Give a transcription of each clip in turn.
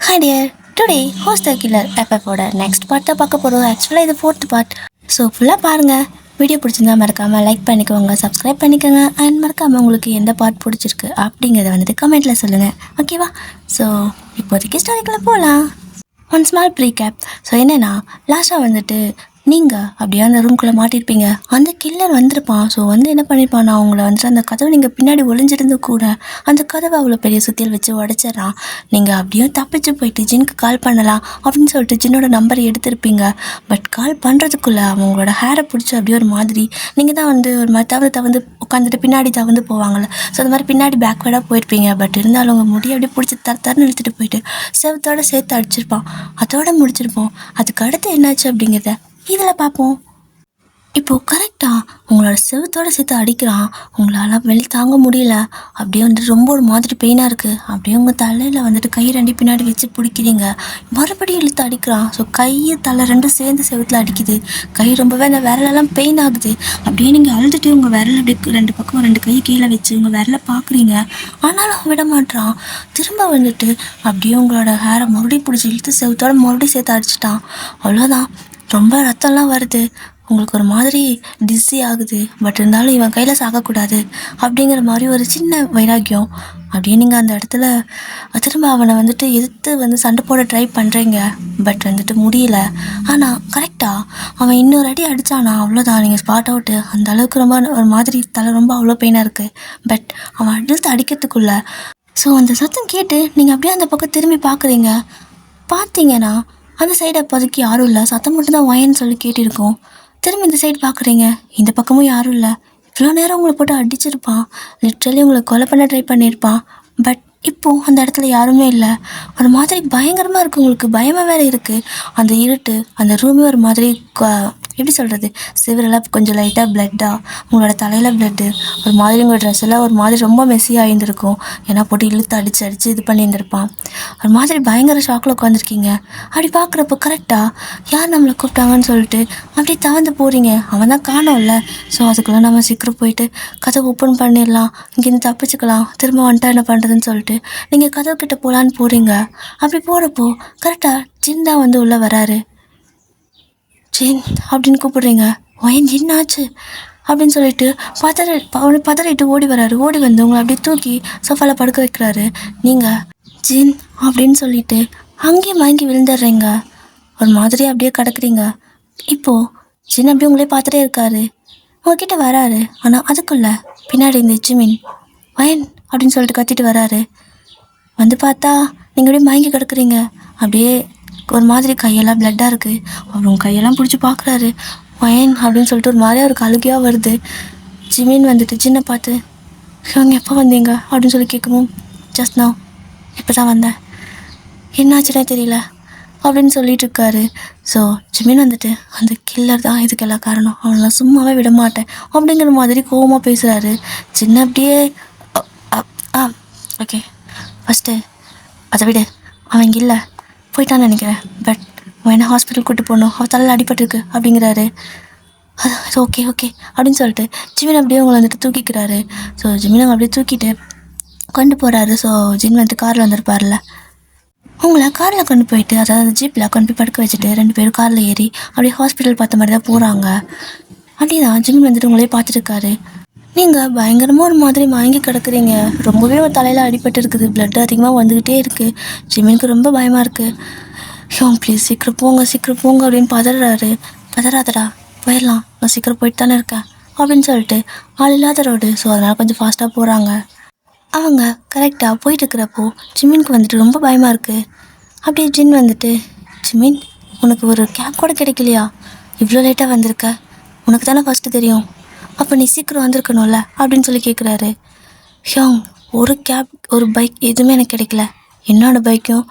Hi dear, today Who's the Killer எபிசோட next part தான் பார்க்க போகிறோம். ஆக்சுவலாக இது 4th பார்ட். ஸோ ஃபுல்லாக பாருங்கள். வீடியோ பிடிச்சிருந்தா மறக்காமல் லைக் பண்ணிக்கோங்க, சப்ஸ்கிரைப் பண்ணிக்கோங்க. அண்ட் மறக்காமல் உங்களுக்கு எந்த பார்ட் பிடிச்சிருக்கு அப்படிங்கிறத வந்துட்டு கமெண்ட்டில் சொல்லுங்கள், ஓகேவா? ஸோ இப்போதைக்கு ஸ்டோரிக்குள்ளே போகலாம். One small ப்ரீகேப். ஸோ என்னென்னா, லாஸ்ட்டாக வந்துட்டு நீங்கள் அப்படியே அந்த ரூம்குள்ளே மாட்டியிருப்பீங்க. அந்த கில்லர் வந்திருப்பான். ஸோ என்ன பண்ணியிருப்பான், நான் உங்களை வந்துட்டு அந்த கதவை நீங்கள் பின்னாடி ஒளிஞ்சிருந்து கூட அந்த கதவை அவ்வளோ பெரிய சுத்தியில் வச்சு உடச்சிட்றான். நீங்கள் அப்படியே தப்பிச்சு போயிட்டு ஜின்னுக்கு கால் பண்ணலாம் அப்படின்னு சொல்லிட்டு ஜின்னோட நம்பரை எடுத்திருப்பீங்க. பட் கால் பண்ணுறதுக்குள்ளே அவங்களோட ஹேரை பிடிச்சி அப்படியே ஒரு மாதிரி நீங்கள் தான் வந்து ஒரு மாதிரி தவந்து உட்காந்துட்டு பின்னாடி தவந்து போவாங்கள்ல. ஸோ அந்த மாதிரி பின்னாடி பேக்வேர்டாக போயிருப்பீங்க. பட் இருந்தாலும் அவங்க முடியை அப்படியே பிடிச்சி தரன்னு இழுத்துட்டு போயிட்டு செவத்தோடு சேர்த்து அடிச்சிருப்பான். அதோட முடிச்சிருப்போம். அதுக்கு அடுத்து என்னாச்சு அப்படிங்கிறத இதில் பார்ப்போம். இப்போது கரெக்டாக உங்களோட செவத்தோடு சேர்த்து அடிக்கிறான். உங்களால் வெளி தாங்க முடியல. அப்படியே வந்துட்டு ரொம்ப ஒரு மாதிரி பெயினாக இருக்குது. அப்படியே உங்கள் தலையில் வந்துட்டு கை ரெண்டு பின்னாடி வச்சு பிடிக்கிறீங்க. மறுபடியும் இழுத்து அடிக்கிறான். ஸோ கை தலை ரெண்டும் சேர்ந்து செவத்தில் அடிக்குது. கை ரொம்பவே அந்த விரலெல்லாம் பெயின் ஆகுது. அப்படியே நீங்கள் அழுதுட்டு உங்கள் விரல் அப்படியே ரெண்டு பக்கம் ரெண்டு கை கீழே வச்சு உங்கள் விரலை பார்க்குறீங்க. ஆனாலும் விட மாட்டான். திரும்ப வந்துட்டு அப்படியே உங்களோட ஹேரை மறுபடியும் பிடிச்சி இழுத்து செவத்தோடு மறுபடியும் சேர்த்து அடிச்சிட்டான். அவ்வளோதான். ரொம்ப ரத்தம்லாம் வருது. உங்களுக்கு ஒரு மாதிரி டிஸி ஆகுது. பட் இருந்தாலும் இவன் கையில் சாகக்கூடாது அப்படிங்கிற மாதிரி ஒரு சின்ன வைராக்கியம். அப்படியே நீங்கள் அந்த இடத்துல திரும்ப அவனை வந்துட்டு எதிர்த்து வந்து சண்டை போட ட்ரை பண்ணுறீங்க. பட் வந்துட்டு முடியல. ஆனால் கரெக்டாக அவன் இன்னொரு அடி அடித்தானா அவ்வளோதான், நீங்கள் ஸ்பாட் அவுட்டு. அந்த அளவுக்கு ரொம்ப ஒரு மாதிரி தலை ரொம்ப அவ்வளோ பெயினாக இருக்குது. பட் அவன் அடுத்து அடிக்கிறதுக்குள்ளே ஸோ அந்த சத்தம் கேட்டு நீங்கள் அப்படியே அந்த பக்கம் திரும்பி பார்க்குறீங்க. பார்த்தீங்கன்னா அந்த சைடு அப்போதைக்கு யாரும் இல்லை. சத்தம் மட்டும்தான் வயன்னு சொல்லி கேட்டிருக்கோம். திரும்பி இந்த சைடு பார்க்குறீங்க. இந்த பக்கமும் யாரும் இல்லை. இவ்வளோ நேரம் உங்களை போட்டு அடிச்சிருப்பான். லிட்ரலி உங்களை கொலை பண்ண ட்ரை பண்ணியிருப்பான். பட் இப்போது அந்த இடத்துல யாருமே இல்லை. ஒரு மாதிரி பயங்கரமாக இருக்குது. உங்களுக்கு பயமாக வேறு இருக்குது. அந்த இருட்டு, அந்த ரூமே ஒரு மாதிரி எப்படி சொல்கிறது, சிவரெல்லாம் கொஞ்சம் லைட்டாக பிளட்டாக, உங்களோட தலையில் பிளட்டு, ஒரு மாதிரி உங்கள் ட்ரெஸ் எல்லாம் ஒரு மாதிரி ரொம்ப மெஸ்ஸியாக இருந்திருக்கும். ஏன்னா போட்டு இழுத்து அடித்து இது பண்ணியிருந்திருப்பான். ஒரு மாதிரி பயங்கர ஷாக்கில் உட்காந்துருக்கீங்க. அப்படி பார்க்குறப்போ கரெக்டாக யார் நம்மளை கூப்பிட்டாங்கன்னு சொல்லிட்டு அப்படியே தவந்து போகிறீங்க. அவன் தான் காணோம்ல. ஸோ அதுக்குள்ளே நம்ம சீக்கிரம் போயிட்டு கதவை ஓப்பன் பண்ணிடலாம், இங்கேருந்து தப்பிச்சுக்கலாம், திரும்ப வந்துட்டா என்ன பண்ணுறதுன்னு சொல்லிட்டு நீங்கள் கதவு கிட்ட போகலான்னு போகிறீங்க. அப்படி போகிறப்போ கரெக்டாக ஜின் தான் வந்து உள்ளே வராரு. ஜின் அப்படின்னு கூப்பிடுறீங்க. வயன் என்னாச்சு அப்படின்னு சொல்லிட்டு பதறிட்டு ஓடி வராரு. ஓடி வந்து உங்களை அப்படியே தூக்கி சோஃபாவில் படுக்க வைக்கிறாரு. நீங்கள் ஜின் அப்படின்னு சொல்லிட்டு அங்கேயே மயங்கி விழுந்துடுறீங்க. ஒரு மாதிரி அப்படியே கிடக்குறீங்க. இப்போது ஜின் அப்படியே உங்களே பார்த்துட்டே இருக்காரு. உங்ககிட்ட வராரு. ஆனால் அதுக்குள்ளே பின்னாடி இந்த ஜிமின் வயன் அப்படின்னு சொல்லிட்டு கத்திட்டு வராரு. வந்து பார்த்தா நீங்கள் அப்படியே மயங்கி கிடக்குறீங்க. அப்படியே ஒரு மாதிரி கையெல்லாம் பிளட்டாக இருக்குது. அப்புறம் கையெல்லாம் பிடிச்சி பார்க்குறாரு. வயன் அப்படின்னு சொல்லிட்டு ஒரு மாதிரியாக ஒரு அழுகையாக வருது. ஜிமின் வந்துட்டு ஜின்னை பார்த்து இவங்க எப்போ வந்தீங்க அப்படின்னு சொல்லி கேட்கவும், ஜஸ்ட் நான் இப்போ தான் வந்தேன், என்னாச்சுன்னே தெரியல அப்படின்னு சொல்லிட்டு இருக்காரு. ஸோ ஜிமின் வந்துட்டு அந்த கில்லர் தான் இதுக்கெல்லாம் காரணம், அவனெல்லாம் சும்மாவே விட மாட்டேன் அப்படிங்கிற மாதிரி கோவமாக பேசுகிறாரு. சின்ன அப்படியே ஓகே ஃபஸ்ட்டு அதை விட அவன் இங்கே இல்லை, போயிட்டான்னு நினைக்கிறேன். பட் வேணா ஹாஸ்பிட்டல் கூப்பிட்டு போகணும், அவள் தலையில் அடிபட்டுருக்கு அப்படிங்கிறாரு. அது ஓகே அப்படின்னு சொல்லிட்டு ஜிமின் அப்படியே உங்களை வந்துட்டு தூக்கிக்கிறாரு. ஸோ ஜிமின் அவங்க அப்படியே தூக்கிட்டு கொண்டு போகிறாரு. ஸோ ஜின் வந்துட்டு காரில் வந்திருப்பார்ல, உங்களை காரில் கொண்டு போயிட்டு, அதாவது ஜீப்பில் கொண்டு போய் படுக்க வச்சுட்டு 2 பேரும் காரில் ஏறி அப்படியே ஹாஸ்பிட்டல் பார்த்த மாதிரி தான் போகிறாங்க. அப்படி தான் ஜிமின் வந்துட்டு உங்களே பார்த்துருக்காரு. நீங்கள் பயங்கரமாக ஒரு மாதிரி மயங்கி கிடக்குறீங்க. ரொம்பவே ஒரு தலையில் அடிபட்டு இருக்குது. பிளட் அதிகமாக வந்துக்கிட்டே இருக்குது. ஜிமினுக்கு ரொம்ப பயமாக இருக்குது. ப்ளீஸ் சீக்கிரம் போங்க அப்படின்னு பதறாரு. பதறாதடா, போயிடலாம், நான் சீக்கிரம் போயிட்டு தானே இருக்கேன் அப்படின்னு சொல்லிட்டு ஆள் இல்லாத ரோடு. ஸோ அதனால் கொஞ்சம் ஃபாஸ்ட்டாக போகிறாங்க. அவங்க கரெக்டாக போயிட்டு இருக்கிறப்போ ஜிமினுக்கு வந்துட்டு ரொம்ப பயமாக இருக்குது. அப்படியே ஜின் வந்துட்டு, ஜிமின் உனக்கு ஒரு கேப் கூட கிடைக்கலையா, இவ்வளோ லேட்டாக வந்திருக்க, உனக்கு தானே ஃபஸ்ட்டு தெரியும், அப்போ நீ சீக்கிரம் வந்திருக்கணும்ல அப்படின்னு சொல்லி கேட்குறாரு. ஒரு கேப் ஒரு பைக் எதுவுமே எனக்கு கிடைக்கல. என்னோடய பைக்கும்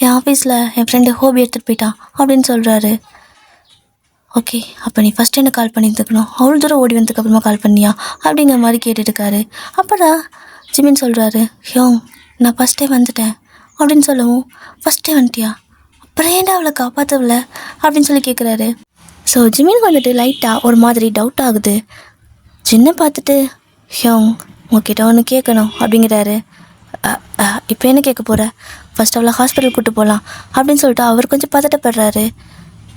என் ஆஃபீஸில் என் ஃப்ரெண்டு ஹோபி எடுத்துகிட்டு போயிட்டான் அப்படின்னு சொல்கிறாரு. ஓகே, அப்போ நீ ஃபஸ்ட்டு எனக்கு கால் பண்ணியிருந்துக்கணும், அவ்வளோ தூரம் ஓடி வந்ததுக்கப்புறமா கால் பண்ணியா அப்படிங்கிற மாதிரி கேட்டுட்ருக்காரு. அப்போதான் ஜிமின் சொல்கிறாரு, நான் ஃபஸ்ட்டே வந்துட்டேன் அப்படின்னு சொல்லவும், ஃபஸ்ட்டே வந்துட்டியா, அப்புறம் ஏன்டா அவளை காப்பாற்றவில்ல அப்படின்னு சொல்லி கேட்குறாரு. ஸோ ஜிமினுக்கு வந்துட்டு லைட்டாக ஒரு மாதிரி டவுட் ஆகுது. ஜின்னை பார்த்துட்டு உங்ககிட்ட ஒன்று கேட்கணும் அப்படிங்கிறாரு. இப்போ என்ன கேட்க போகிற, ஃபஸ்ட் அவளை ஹாஸ்பிட்டல் கூப்பிட்டு போகலாம் அப்படின்னு சொல்லிட்டு அவர் கொஞ்சம் பதட்டப்படுறாரு.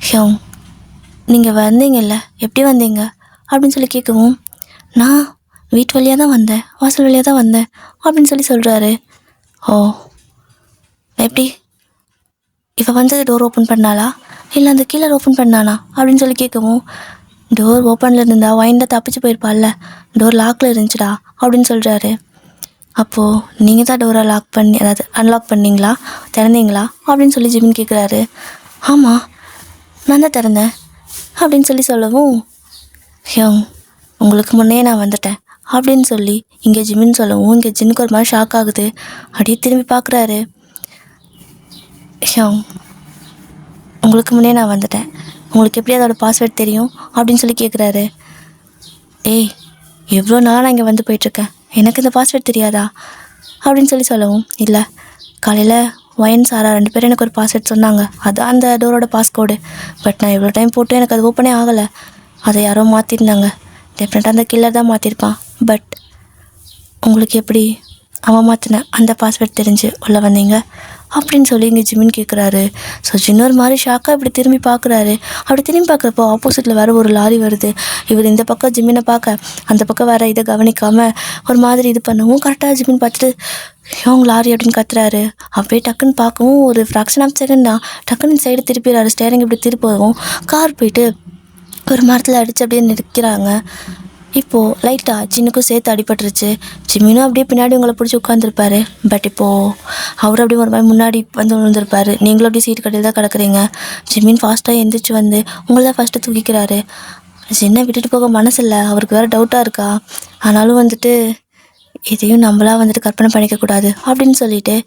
ஹியோங், நீங்கள் வந்தீங்கல்ல, எப்படி வந்தீங்க அப்படின்னு சொல்லி கேட்கவும், நான் வீட்டு வழியாக தான் வந்தேன், வாசல் வழியாக தான் வந்தேன் அப்படின்னு சொல்லி சொல்கிறாரு. ஓ, எப்படி இவ வந்து டோர் ஓப்பன் பண்ணாளா இல்லை அந்த கீழே ஓப்பன் பண்ணானா அப்படின்னு சொல்லி கேட்கவும், டோர் ஓப்பனில் இருந்தா வாயிண்டா தப்பிச்சு போயிருப்பாள்ல, டோர் லாக்கில் இருந்துச்சுடா அப்படின்னு சொல்கிறாரு. அப்போது நீங்கள் தான் டோரை லாக் பண்ணி அதாவது அன்லாக் பண்ணிங்களா, திறந்தீங்களா அப்படின்னு சொல்லி ஜிமின் கேட்குறாரு. ஆமாம், நான் தான் திறந்தேன் அப்படின்னு சொல்லி சொல்லவும், ஹியோங், உங்களுக்கு முன்னே நான் வந்துட்டேன் அப்படின்னு சொல்லி இங்கே ஜிமின் சொல்லவும் இங்கே ஜின்னுக்கு ஒரு மாதிரி ஷாக் ஆகுது. அப்படியே திரும்பி பார்க்குறாரு. ஹியோங், உங்களுக்கு முன்னே நான் வந்துட்டேன், உங்களுக்கு எப்படி அதோட பாஸ்வேர்ட் தெரியும் அப்படின்னு சொல்லி கேட்குறாரு. ஏய், எவ்வளோ நாளாக நான் இங்கே வந்து போயிட்டுருக்கேன், எனக்கு இந்த பாஸ்வேர்ட் தெரியாதா அப்படின்னு சொல்லி சொல்லவும், இல்லை காலையில் ஒயன் சாரா 2 பேரும் எனக்கு ஒரு பாஸ்வேர்ட் சொன்னாங்க, அதுதான் அந்த டோரோட பாஸ்கோடு. பட் நான் இவ்வளோ டைம் போட்டு எனக்கு அது ஓப்பனே ஆகலை, அதை யாரோ மாற்றிருந்தாங்க. டெஃபினட்டாக அந்த கில்லர் தான் மாற்றிருப்பான். பட் உங்களுக்கு எப்படி அவன் மாற்றின அந்த பாஸ்வேர்ட் தெரிஞ்சு உள்ளே வந்தீங்க அப்படின்னு சொல்லி இங்கே ஜிமின் கேட்குறாரு. ஸோ ஜின் ஒரு மாதிரி ஷாக்காக இப்படி திரும்பி பார்க்குறாரு. அப்படி திரும்பி பார்க்குறப்போ ஆப்போசிட்டில் வேறு ஒரு லாரி வருது. இவர் இந்த பக்கம் ஜிமினை பார்க்க, அந்த பக்கம் வேறு இதை கவனிக்காமல் ஒரு மாதிரி இது பண்ணவும் கரெக்டாக ஜிமின் பார்த்துட்டு ஹியோங் லாரி அப்படின்னு கத்துறாரு. அப்படியே டக்குன்னு பார்க்கவும் ஒரு ஃப்ராக்ஷன் ஆஃப் செகண்ட் தான் டக்குன்னு சைடு திருப்பிடுறாரு. ஸ்டேரிங் இப்படி திருப்பவும் கார் போயிட்டு ஒரு மரத்தில் அடித்து அப்படியே நிற்கிறாங்க. இப்போது லைட்டாக ஜின்னுக்கும் சேர்த்து அடிபட்டுருச்சு. ஜிம்மினும் அப்படியே பின்னாடி உங்களை பிடிச்சி உட்காந்துருப்பாரு. பட் இப்போது அவர் அப்படியே ஒரு மாதிரி முன்னாடி வந்து விழுந்திருப்பாரு. நீங்களும் அப்படியே சீட்டு கட்டியில் தான் கிடக்குறீங்க. ஜிம்மின் ஃபாஸ்ட்டாக எந்திரிச்சு வந்து உங்களை தான் ஃபஸ்ட்டு தூக்கிக்கிறாரு. ஜின்னை விட்டுட்டு போக மனசு இல்லை, அவருக்கு வேறு டவுட்டாக இருக்கா. ஆனாலும் வந்துட்டு இதையும் நம்மளாக வந்துட்டு கற்பனை பண்ணிக்கக்கூடாது அப்படின்னு சொல்லிட்டு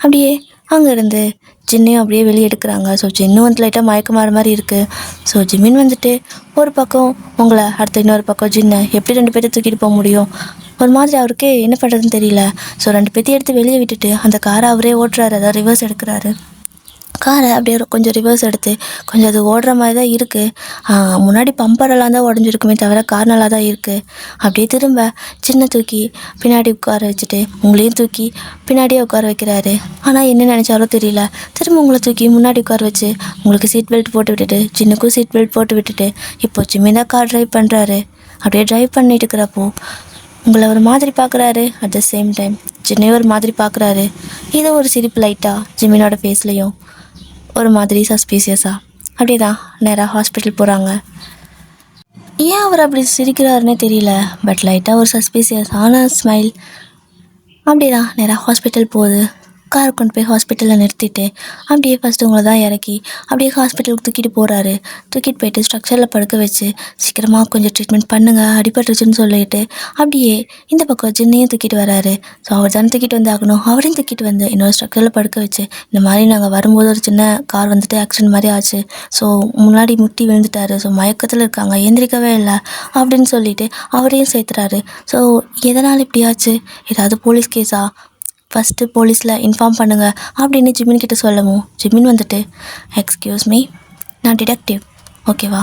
அப்படியே அங்கேருந்து ஜின்னையும் அப்படியே வெளியே எடுக்கிறாங்க. ஸோ ஜின்னும் வந்து லைட்டாக மயக்கமாற மாதிரி இருக்குது. ஸோ ஜிமின் வந்துட்டு ஒரு பக்கம் உங்களை, அடுத்த இன்னொரு பக்கம் ஜின்னை எப்படி 2 பேர்த்தை தூக்கிட்டு போக முடியும், ஒரு மாதிரி அவருக்கே என்ன பண்ணுறதுன்னு தெரியல. ஸோ 2 பேர்த்தையும் எடுத்து வெளியே விட்டுட்டு அந்த காரை அவரே ஓட்டுறாரு, அதாவது ரிவர்ஸ் எடுக்கிறாரு. காரை அப்படியே கொஞ்சம் ரிவர்ஸ் எடுத்து கொஞ்சம் அது ஓடுற மாதிரி தான் இருக்குது. முன்னாடி பம்பரெல்லாம் தான் உடஞ்சிருக்குமே தவிர கார் நல்லா தான் இருக்குது. அப்படியே திரும்ப சின்ன தூக்கி பின்னாடி உட்கார வச்சுட்டு உங்களையும் தூக்கி பின்னாடியே உட்கார வைக்கிறாரு. ஆனால் என்ன நினச்சாரோ தெரியல, திரும்ப உங்களை தூக்கி முன்னாடி உட்கார வச்சு உங்களுக்கு சீட் பெல்ட் போட்டு விட்டுட்டு சின்னுக்கும் சீட் பெல்ட் போட்டு விட்டுட்டு இப்போ ஜிம்மி தான் கார் ட்ரைவ் பண்ணுறாரு. அப்படியே ட்ரைவ் பண்ணிட்டு இருக்கிறப்போ உங்களை ஒரு மாதிரி பார்க்குறாரு. அட் த சேம் டைம் ஜின்னையும் ஒரு மாதிரி பார்க்குறாரு. ஏதோ ஒரு சிரிப்பு லைட்டாக ஜிம்மினோட ஃபேஸ்லேயும் ஒரு மாதிரி சஸ்பீசியஸாக. அப்படியே தான் நேராக ஹாஸ்பிட்டல் போகிறாங்க. ஏன் அவர் அப்படி சிரிக்கிறாருன்னே தெரியல, பட் லைட்டாக ஒரு சஸ்பீசியஸான ஸ்மைல். அப்படியே தான் நேராக ஹாஸ்பிட்டல் போகுது. காரை கொண்டு போய் ஹாஸ்பிட்டலில் நிறுத்திட்டு அப்படியே ஃபஸ்ட்டு உங்களை தான் இறக்கி அப்படியே ஹாஸ்பிட்டலுக்கு தூக்கிட்டு போகிறாரு. தூக்கிட்டு போயிட்டு ஸ்ட்ரக்சரில் படுக்க வச்சு சீக்கிரமாக கொஞ்சம் ட்ரீட்மெண்ட் பண்ணுங்கள், அடிபட்டுருச்சுன்னு சொல்லிட்டு அப்படியே இந்த பக்கம் ஜின்னையும் தூக்கிட்டு வராரு. ஸோ அவர் தானே தூக்கிட்டு வந்து ஆகணும், அவரையும் தூக்கிட்டு வந்து இன்னொரு ஸ்ட்ரக்சரில் படுக்க வச்சு இந்த மாதிரி நாங்கள் வரும்போது ஒரு சின்ன கார் வந்துட்டு ஆக்சிடென்ட் மாதிரி ஆச்சு, ஸோ முன்னாடி முட்டி விழுந்துட்டாரு, ஸோ மயக்கத்தில் இருக்காங்க, எந்திரிக்கவே இல்லை அப்படின்னு சொல்லிட்டு அவரையும் சேர்த்துறாரு. ஸோ எதனால் இப்படி ஆச்சு, ஏதாவது போலீஸ் கேஸா, ஃபஸ்ட்டு போலீஸில் இன்ஃபார்ம் பண்ணுங்கள் அப்படின்னு ஜிமின் கிட்ட சொல்லவும் ஜிமின் வந்துட்டு எக்ஸ்கியூஸ் மீ, நான் டிடெக்டிவ், ஓகேவா,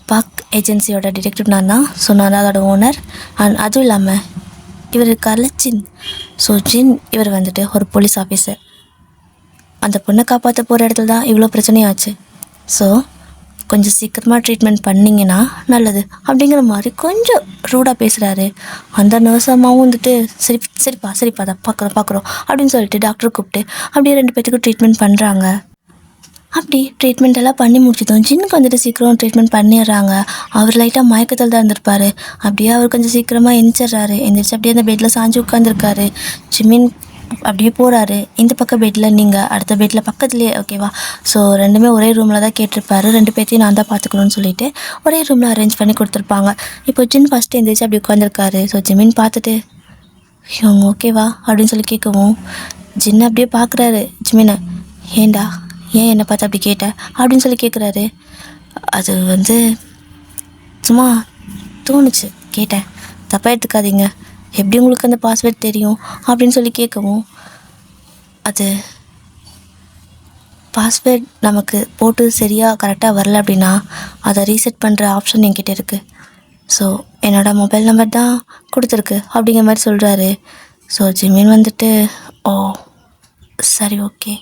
பாக் ஏஜென்சியோட டிடெக்டிவ் நான் தான். ஸோ நான் தான் அதோட ஓனர். அண்ட் அதுவும் இல்லாமல் இவர் இருக்கார்ல ஜின், ஸோ ஜின் இவர் வந்துட்டு ஒரு போலீஸ் ஆஃபீஸர். அந்த பொண்ணை காப்பாற்ற போகிற இடத்துல தான் இவ்வளோ பிரச்சனையாச்சு. ஸோ கொஞ்சம் சீக்கிரமாக ட்ரீட்மெண்ட் பண்ணிங்கன்னா நல்லது அப்படிங்கிற மாதிரி கொஞ்சம் ரூடாக பேசுகிறாரு. அந்த நர்ஸ் அம்மாவும் வந்துட்டு சரிப்பா அதை பார்க்குறோம் அப்படின்னு சொல்லிட்டு டாக்டரை கூப்பிட்டு அப்படியே 2 பேத்துக்கும் ட்ரீட்மெண்ட் பண்ணுறாங்க. அப்படி ட்ரீட்மெண்ட் எல்லாம் பண்ணி முடிச்சதும் ஜின்னுக்கு வந்துட்டு சீக்கிரம் ட்ரீட்மெண்ட் பண்ணிடுறாங்க. அவர் லைட்டாக மயக்கத்தில் தான் இருந்திருப்பார். அப்படியே அவர் கொஞ்சம் சீக்கிரமாக எந்திரிச்சு அப்படியே அந்த பெட்டில் சாஞ்சு உட்காந்துருக்காரு. ஜிமின் அப்படியே போகிறாரு. இந்த பக்கம் பெட்டில் நீங்கள், அடுத்த பெட்டில் பக்கத்துலேயே, ஓகேவா. ஸோ 2மே ஒரே ரூமில் தான் கேட்டிருப்பாரு. 2 பேர்த்தையும் நான் தான் பார்த்துக்கணும்னு சொல்லிட்டு ஒரே ரூமில் அரேஞ்ச் பண்ணி கொடுத்துருப்பாங்க. இப்போ ஜின் ஃபஸ்ட்டு எந்திரிச்சு அப்படி உட்காந்துருக்காரு. ஸோ ஜிமின் பார்த்துட்டு இவங்க ஓகேவா அப்படின்னு சொல்லி கேட்கவும் ஜின் அப்படியே பார்க்குறாரு ஜிமினை. ஏண்டா, ஏன் என்னை பார்த்து அப்படி கேட்ட அப்படின்னு சொல்லி கேட்குறாரு. அது வந்து சும்மா தோணுச்சு கேட்டேன், தப்பாக எடுத்துக்காதீங்க, எப்படி உங்களுக்கு அந்த பாஸ்வேர்ட் தெரியும் அப்படின்னு சொல்லி கேட்கவும், அது பாஸ்வேர்ட் நமக்கு போட்டு சரியாக கரெக்டாக வரல அப்படின்னா அதை ரீசெட் பண்ணுற ஆப்ஷன் என்கிட்ட இருக்குது. ஸோ என்னோடய மொபைல் நம்பர் தான் கொடுத்துருக்கு அப்படிங்கிற மாதிரி சொல்கிறாரு. ஸோ ஜிமின் வந்துட்டு, ஓ சரி ஓகே,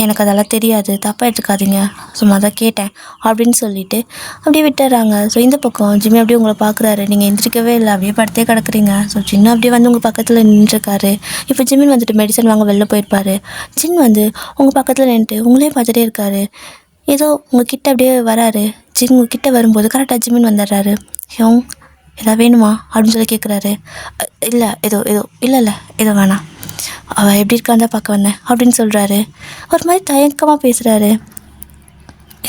எனக்கு அதெல்லாம் தெரியாது, தப்பாக எடுத்துக்காதீங்க, சும்மா தான் கேட்டேன் அப்படின்னு சொல்லிட்டு அப்படியே விட்டுறாங்க. ஸோ இந்த பக்கம் ஜிம்மி அப்படியே உங்களை பார்க்குறாரு. நீங்கள் எந்திரிக்கவே இல்லை, அப்படியே படுத்தே கிடக்குறீங்க. ஸோ ஜின்னு அப்படியே வந்து உங்கள் பக்கத்தில் நின்றுருக்காரு. இப்போ ஜிம்மின் வந்துட்டு மெடிசன் வாங்க வெளில போயிருப்பார். ஜின் வந்து உங்கள் பக்கத்தில் நின்றுட்டு உங்களே பார்த்துட்டே இருக்காரு. ஏதோ உங்கள் கிட்ட அப்படியே வராரு. ஜின் உங்கள் கிட்ட வரும்போது கரெக்டாக ஜிம்மின் வந்துடுறாரு. ஹியோங் எதாவது வேணுமா அப்படின்னு சொல்லி கேட்குறாரு. இல்லை ஏதோ ஏதோ இல்லை இல்லை ஏதோ வேணாம், அவள் எப்படி இருக்கான்னு தான் பார்க்க வந்தேன் அப்படின்னு சொல்கிறாரு. ஒரு மாதிரி தயக்கமாக பேசுகிறாரு.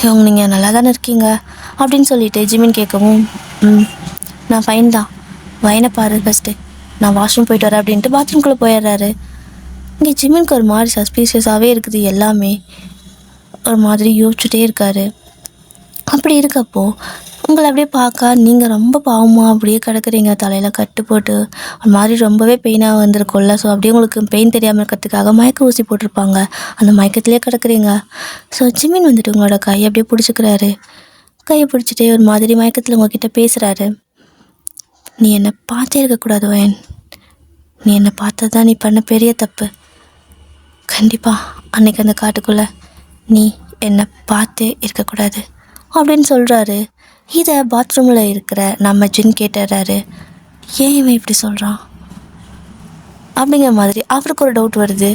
இவங்க நீங்கள் நல்லா தானே இருக்கீங்க அப்படின்னு சொல்லிட்டு ஜிமின் கேட்கவும், நான் ஃபைன் தான், வயனை பாரு ஃபஸ்ட்டு, நான் வாஷ்ரூம் போயிட்டு வரேன் அப்படின்ட்டு பாத்ரூம்குள்ளே போயிடுறாரு. இங்கே ஜிமினுக்கு ஒரு மாதிரி சஸ்பீஷியஸாகவே இருக்குது. எல்லாமே ஒரு மாதிரி யோசிச்சுட்டே இருக்காரு. அப்படி இருக்கப்போ உங்களை அப்படியே பார்க்க நீங்கள் ரொம்ப பாவமாக அப்படியே கிடக்குறீங்க. தலையில் கட்டு போட்டு ஒரு மாதிரி ரொம்பவே பெயினாக வந்திருக்கும்ல. ஸோ அப்படியே உங்களுக்கு பெயின் தெரியாமல் இருக்கிறதுக்காக மயக்க ஊசி போட்டிருப்பாங்க. அந்த மயக்கத்திலே கிடக்குறீங்க. ஸோ ஜிமின் வந்துட்டு உங்களோட கையை அப்படியே பிடிச்சிக்கிறாரு. கையை பிடிச்சிட்டே ஒரு மாதிரி மயக்கத்தில் உங்ககிட்ட பேசுகிறாரு. நீ என்னை பார்த்தே இருக்கக்கூடாது வயன், நீ என்னை பார்த்தது தான் நீ பண்ண பெரிய தப்பு. கண்டிப்பாக அன்றைக்கி அந்த காட்டுக்குள்ளே நீ என்னை பார்த்தே இருக்கக்கூடாது அப்படின்னு சொல்கிறாரு. இதை பாத்ரூமில் இருக்கிற நம்ம ஜின் கேட்டுறாரு. ஏன் இவன் இப்படி சொல்கிறான் அப்படிங்கிற மாதிரி அவருக்கு ஒரு டவுட் வருது.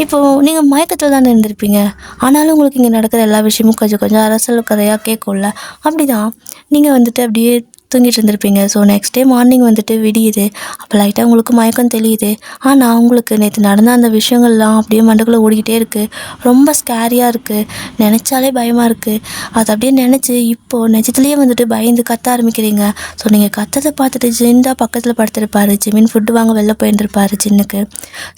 இப்போது நீங்கள் மயக்கத்தில் தானே இருந்திருப்பீங்க, ஆனாலும் உங்களுக்கு இங்கே நடக்கிற எல்லா விஷயமும் கொஞ்சம் கொஞ்சம் அரசல் கதையாக கேட்கும்ல. அப்படி தான் நீங்கள் வந்துட்டு அப்படியே தூங்கிட்டு இருந்திருப்பீங்க. ஸோ நெக்ஸ்ட் டே மார்னிங் வந்துட்டு விடியுது. அப்போ லைட்டாக உங்களுக்கு மயக்கம் தெரியுது. ஆனால் உங்களுக்கு நேற்று நடந்த அந்த விஷயங்கள்லாம் அப்படியே மண்டக்குள்ளே ஓடிக்கிட்டே இருக்குது. ரொம்ப ஸ்கேரியாக இருக்குது, நினச்சாலே பயமாக இருக்குது. அதை அப்படியே நினச்சி இப்போது நிஜத்துலேயே வந்துட்டு பயந்து கத்த ஆரம்பிக்கிறீங்க. ஸோ நீங்கள் கத்ததை பார்த்துட்டு ஜின் தான் பக்கத்தில் படுத்திருப்பார். ஜிமின் ஃபுட்டு வாங்க வெளில போயிருந்துருப்பார் ஜின்னுக்கு.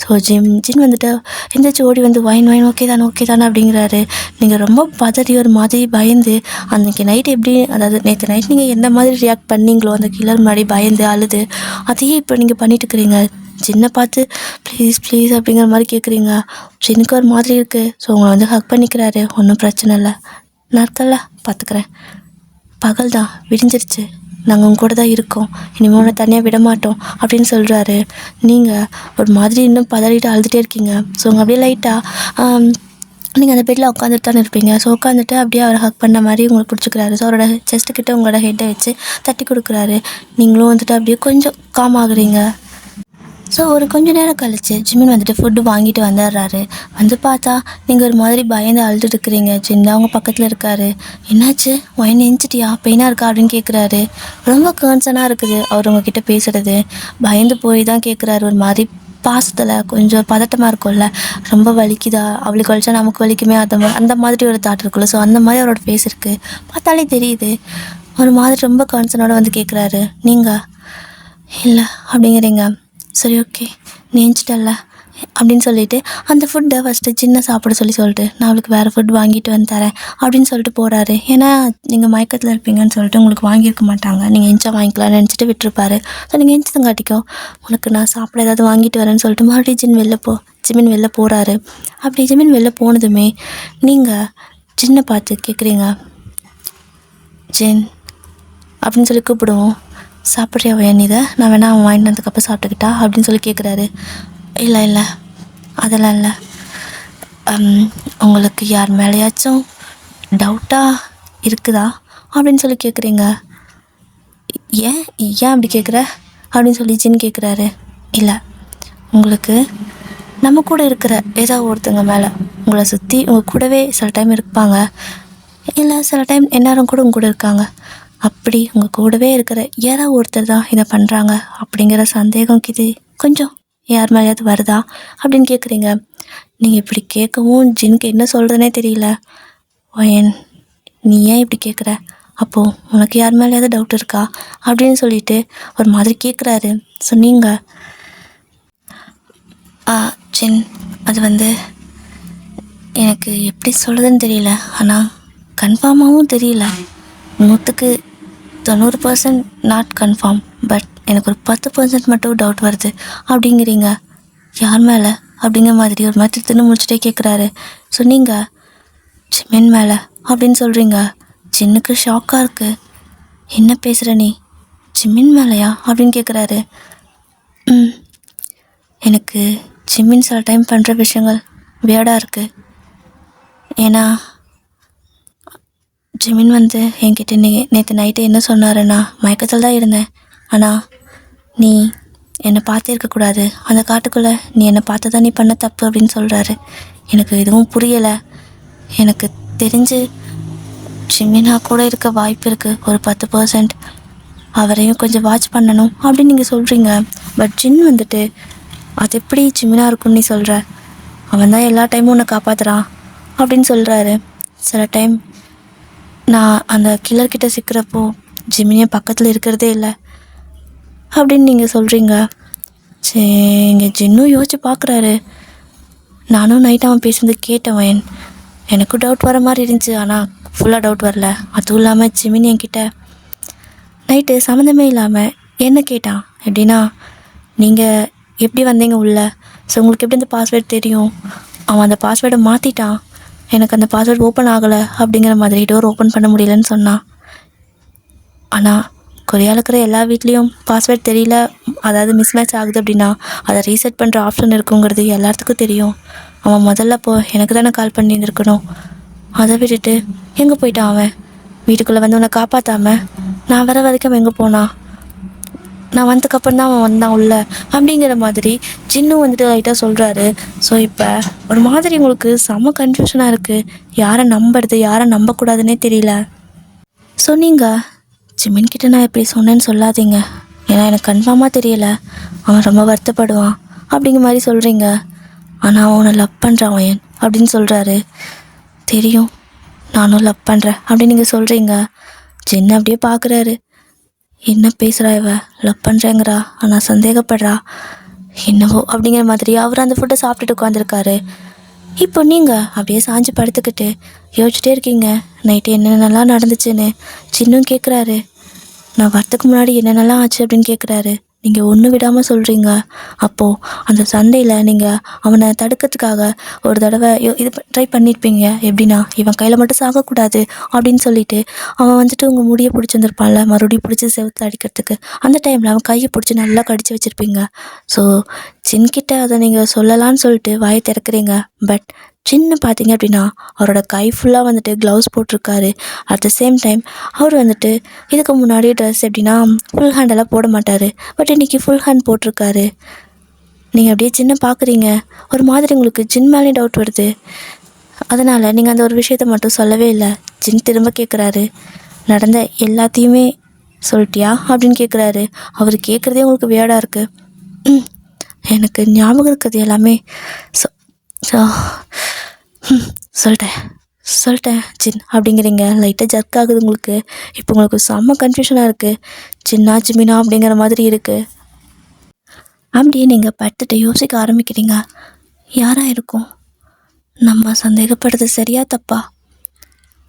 ஸோ ஜின் வந்துட்டு எந்திரிச்சு ஓடி வந்து வைன் ஓகே தானே அப்படிங்கிறாரு. நீங்கள் ரொம்ப பதறி ஒரு மாதிரி பயந்து அன்றைக்கி நைட் எப்படி, அதாவது நேற்று நைட் நீங்கள் எந்த மாதிரி ரியாக்ட் பண்ணீங்களோ அந்த கில்லர் முன்னாடி பயந்து அழுது, அதையே இப்போ நீங்கள் பண்ணிட்டு இருக்கிறீங்க. ஜின்னை பார்த்து ப்ளீஸ் அப்படிங்கிற மாதிரி கேட்குறீங்க. ஜின்னுக்கு ஒரு மாதிரி இருக்குது. ஸோ உங்களை வந்து ஹக் பண்ணிக்கிறாரு. ஒன்றும் பிரச்சனை இல்லை, நான் இருக்கல பார்த்துக்கிறேன், பகல் தான் விடிஞ்சிருச்சு, நாங்கள் உங்க கூட தான் இருக்கோம், இனிமேல் ஒன்று தனியாக விட மாட்டோம் அப்படின்னு சொல்கிறாரு. நீங்கள் ஒரு மாதிரி இன்னும் பதறிட்டு அழுதுகிட்டே இருக்கீங்க. ஸோ உங்கள் அப்படியே லைட்டாக நீங்கள் அந்த பெட்டில் உட்காந்துட்டு தானே இருப்பீங்க. ஸோ உட்காந்துட்டு அப்படியே அவரை ஹக் பண்ண மாதிரி உங்களுக்கு பிடிச்சிக்கிறாரு. ஸோ அவரோட செஸ்ட்டுக்கிட்ட உங்களோட ஹெட்டை வச்சு தட்டி கொடுக்குறாரு. நீங்களும் வந்துட்டு அப்படியே கொஞ்சம் காம் ஆகுறீங்க. ஸோ ஒரு கொஞ்சம் நேரம் கழிச்சு ஜிமின் வந்துட்டு ஃபுட்டு வாங்கிட்டு வந்துடுறாரு. வந்து பார்த்தா நீங்கள் ஒரு மாதிரி பயந்து அழுதுட்டு இருக்கிறீங்க. ஜின் அவங்க பக்கத்தில் இருக்காரு. என்னாச்சு, வயன் எஞ்சிட்டியா, பெயினாக இருக்கா அப்படின்னு கேட்குறாரு. ரொம்ப கன்சர்னாக இருக்குது அவர் உங்ககிட்ட பேசுகிறது. பயந்து போய் தான் கேட்குறாரு. ஒரு மாதிரி பாசத்தில் கொஞ்சம் பதட்டமாக இருக்கும்ல, ரொம்ப வலிக்குதா, அவளுக்கு வலிச்சா நமக்கு வலிக்குமே, அந்த மாதிரி ஒரு தாட் இருக்குல்ல. ஸோ அந்த மாதிரி அவரோட ஃபேஸ் இருக்குது, பார்த்தாலே தெரியுது. ஒரு மாதிரி ரொம்ப கன்சர்னோட வந்து கேட்குறாரு. நீங்கள் இல்லை அப்படிங்கிறீங்க. சரி ஓகே, நெஞ்சிட்டல்ல அப்படின்னு சொல்லிட்டு அந்த ஃபுட்டை ஃபஸ்ட்டு சின்ன சாப்பிட சொல்லிட்டு நான் அவளுக்கு வேறு ஃபுட் வாங்கிட்டு வந்து தரேன் அப்படின்னு சொல்லிட்டு போகிறாரு. ஏன்னா நீங்கள் மயக்கத்தில் இருப்பீங்கன்னு சொல்லிட்டு உங்களுக்கு வாங்கியிருக்க மாட்டாங்க, நீங்கள் எஞ்சா வாங்கிக்கலாம்னு நினச்சிட்டு விட்டுருப்பாரு. ஸோ நீங்கள் எஞ்சதங்காட்டிக்கும் உனக்கு நான் சாப்பிட ஏதாவது வாங்கிட்டு வரேன்னு சொல்லிட்டு மறுபடியும் ஜிமின் வெளில போகிறாரு. அப்படி ஜிமின் வெளில போனதுமே நீங்கள் ஜின்னை பார்த்து கேட்குறீங்க. ஜின் அப்படின்னு சொல்லி கூப்பிடுவோம். சாப்பிட்றியா வயன், இதை நான் வேணா அவன் வாங்கிட்டு வந்ததுக்கப்புறம் சாப்பிட்டுக்கிட்டா அப்படின்னு சொல்லி கேட்குறாரு. இல்லை அதெல்லாம் இல்லை, உங்களுக்கு யார் மேலேயாச்சும் டவுட்டாக இருக்குதா அப்படின்னு சொல்லி கேட்குறீங்க. ஏன் அப்படி கேட்குற அப்படின்னு சொல்லி ஜின் கேட்குறாரு. இல்லை, உங்களுக்கு நம்ம கூட இருக்கிற ஏதாவது ஒருத்தங்க மேலே, உங்களை சுற்றி உங்கள் கூடவே சில டைம் இருப்பாங்க, இல்லை சில டைம் எந்நேரம் கூட உங்க கூட இருக்காங்க, அப்படி உங்கள் கூடவே இருக்கிற யாராவது ஒருத்தர் தான் இதை பண்ணுறாங்க அப்படிங்கிற சந்தேகம் இது கொஞ்சம் யார் மேலேயாவது வருதா அப்படின்னு கேட்குறீங்க. நீங்கள் இப்படி கேட்கவும் ஜின்னுக்கு என்ன சொல்கிறதுனே தெரியல. வயன், நீ ஏன் இப்படி கேட்குற, அப்போது உனக்கு யார் மேலேயாவது டவுட் இருக்கா அப்படின்னு சொல்லிட்டு ஒரு மாதிரி கேட்குறாரு. ஸோ நீங்கள் ஜின், அது வந்து எனக்கு எப்படி சொல்கிறதுன்னு தெரியல, ஆனால் கன்ஃபார்மாகவும் தெரியல, 100% நாட் கன்ஃபார்ம், பட் எனக்கு ஒரு 10% மட்டும் டவுட் வருது அப்படிங்கிறீங்க. யார் மேலே அப்படிங்கிற மாதிரி ஒரு மாதிரி தின்னு முடிச்சுட்டே கேட்குறாரு. ஸோ நீங்கள் ஜிமின் மேலே அப்படின்னு சொல்கிறீங்க. ஜின்னுக்கு ஷாக்காக இருக்குது. என்ன பேசுகிற நீ, ஜிமின் மேலேயா அப்படின்னு கேட்குறாரு. எனக்கு ஜிம்மின் சில டைம் பண்ணுற விஷயங்கள் வியர்டாக இருக்குது. ஏன்னா ஜிமின் என்கிட்ட நேற்று நைட்டு என்ன சொன்னாருன்னா, மயக்கத்தில் தான் இருந்தேன், ஆனால் நீ என்னை பார்த்தே இருக்கக்கூடாது, அந்த காட்டுக்குள்ளே நீ என்னை பார்த்து தான் நீ பண்ண தப்பு அப்படின்னு சொல்கிறாரு. எனக்கு எதுவும் புரியலை. எனக்கு தெரிஞ்சு ஜிமினா கூட இருக்க வாய்ப்பு இருக்குது ஒரு 10%. அவரையும் கொஞ்சம் வாட்ச் பண்ணணும் அப்படின்னு நீங்கள் சொல்கிறீங்க. பட் ஜின் அது எப்படி ஜிமினா இருக்குன்னு நீ சொல்கிற? அவன் தான் எல்லா டைமும் உன்னை காப்பாற்றுறான் அப்படின்னு சொல்கிறாரு. சில டைம் நான் அந்த கில்லர்கிட்ட சிக்கிறப்போ ஜிமினியை பக்கத்தில் இருக்கிறதே இல்லை அப்படின்னு நீங்கள் சொல்கிறீங்க. சரி, இங்கே ஜின்னும் யோசிச்சு பார்க்குறாரு. நானும் நைட் அவன் பேசுனது கேட்டவன், எனக்கும் டவுட் வர மாதிரி இருந்துச்சு, ஆனால் ஃபுல்லாக டவுட் வரல. அதுவும் இல்லாமல் ஜிமினி என்கிட்ட நைட்டு சம்மந்தமே இல்லாமல் என்ன கேட்டான். எப்படின்னா, நீங்கள் எப்படி வந்தீங்க உள்ள, ஸோ உங்களுக்கு எப்படி அந்த பாஸ்வேர்டு தெரியும், அவன் அந்த பாஸ்வேர்டை மாற்றிட்டான், எனக்கு அந்த பாஸ்வேர்டு ஓப்பன் ஆகலை அப்படிங்கிற மாதிரி, டோர் ஓப்பன் பண்ண முடியலன்னு சொன்னான். ஆனால் கொரியாவில் இருக்கிற எல்லா வீட்லேயும் பாஸ்வேர்ட் தெரியல, அதாவது மிஸ்மேட்ச் ஆகுது அப்படின்னா அதை ரீசெட் பண்ணுற ஆப்ஷன் இருக்குங்கிறது எல்லாத்துக்கும் தெரியும். அவன் முதல்ல எனக்கு தானே கால் பண்ணியிருந்துருக்கணும். அதை விட்டுட்டு எங்கே போயிட்டான் அவன்? வீட்டுக்குள்ளே உன்னை காப்பாற்றாமல் நான் வர வரைக்கும் அவன் எங்கே போனான்? நான் வந்ததுக்கப்புறம் தான் அவன் வந்தான் உள்ள அப்படிங்கிற மாதிரி ஜின்னும் லைட்டாக சொல்கிறாரு. ஸோ இப்போ ஒரு மாதிரி உங்களுக்கு செம கன்ஃபியூஷனாக இருக்குது. யாரை நம்புறது யாரை நம்பக்கூடாதுன்னே தெரியல. ஸோ நீங்கள் ஜிமின்கிட்ட நான் எப்படி சொன்னேன்னு சொல்லாதீங்க, ஏன்னா எனக்கு கன்ஃபார்மாக தெரியலை, அவன் ரொம்ப வருத்தப்படுவான் அப்படிங்கிற மாதிரி சொல்கிறீங்க. ஆனால் அவன் உன்னை லவ் பண்ணுறான் அவன் அப்படின்னு சொல்கிறாரு. தெரியும், நானும் லவ் பண்ணுறேன் அப்படின்னு நீங்கள் சொல்கிறீங்க. ஜின்னு அப்படியே பார்க்குறாரு. என்ன பேசுகிறா இவ, லவ் பண்ணுறேங்கிறா ஆனால் சந்தேகப்படுறா என்னவோ அப்படிங்கிற மாதிரி அவர் அந்த ஃபுட்டை சாப்பிட்டுட்டு உட்காந்துருக்காரு. இப்போ நீங்கள் அப்படியே சாஞ்சு படுத்துக்கிட்டு யோசிச்சுட்டே இருக்கீங்க, நைட்டு என்னென்னலாம் நடந்துச்சுன்னு. சின்னும் கேட்குறாரு, நான் வரத்துக்கு முன்னாடி என்னென்னலாம் ஆச்சு அப்படின்னு கேட்குறாரு. நீங்கள் ஒன்று விடாமல் சொல்கிறீங்க. அப்போது அந்த சண்டையில் நீங்கள் அவனை தடுக்கிறதுக்காக ஒரு தடவை இது ட்ரை பண்ணியிருப்பீங்க. எப்படின்னா, இவன் கையில் மட்டும் சாகக்கூடாது அப்படின்னு சொல்லிட்டு அவன் உங்கள் முடியை பிடிச்சிருந்துருப்பான்ல, மறுபடியும் பிடிச்சி செவுத்தில் அடிக்கிறதுக்கு. அந்த டைமில் அவன் கையை பிடிச்சி நல்லா கடிச்சு வச்சுருப்பீங்க. ஸோ சின்கிட்ட அதை நீங்கள் சொல்லலான்னு சொல்லிட்டு வாயை திறக்கிறீங்க. பட் சின்ன பார்த்தீங்க அப்படின்னா அவரோட கை ஃபுல்லாக க்ளவுஸ் போட்டிருக்காரு. அட் த சேம் டைம் அவர் இதுக்கு முன்னாடி ட்ரெஸ் எப்படின்னா ஃபுல் ஹேண்டெல்லாம் போட மாட்டார். பட் இன்றைக்கி ஃபுல் ஹேண்ட் போட்டிருக்காரு. நீங்கள் அப்படியே சின்ன பார்க்குறீங்க. ஒரு மாதிரி உங்களுக்கு ஜின் மேலே டவுட் வருது. அதனால் நீங்கள் அந்த ஒரு விஷயத்த மட்டும் சொல்லவே இல்லை. ஜின் திரும்ப கேட்குறாரு, நடந்த எல்லாத்தையுமே சொல்லிட்டியா அப்படின்னு கேட்குறாரு. அவர் கேட்குறதே உங்களுக்கு வியர்டாக இருக்குது. எனக்கு ஞாபகம் இருக்கிறது எல்லாமே சொல்லிட்டேன் ஜின் அப்படிங்கிறீங்க. லைட்டாக ஜர்க் ஆகுது உங்களுக்கு. இப்போ உங்களுக்கு செம்ம கன்ஃபியூஷனாக இருக்குது. ஜின்னா ஜிமினா அப்படிங்கிற மாதிரி இருக்குது. அப்படியே நீங்கள் படுத்துட்டு யோசிக்க ஆரம்பிக்கிறீங்க. யாராக இருக்கும்? நம்ம சந்தேகப்படுறது சரியா தப்பா?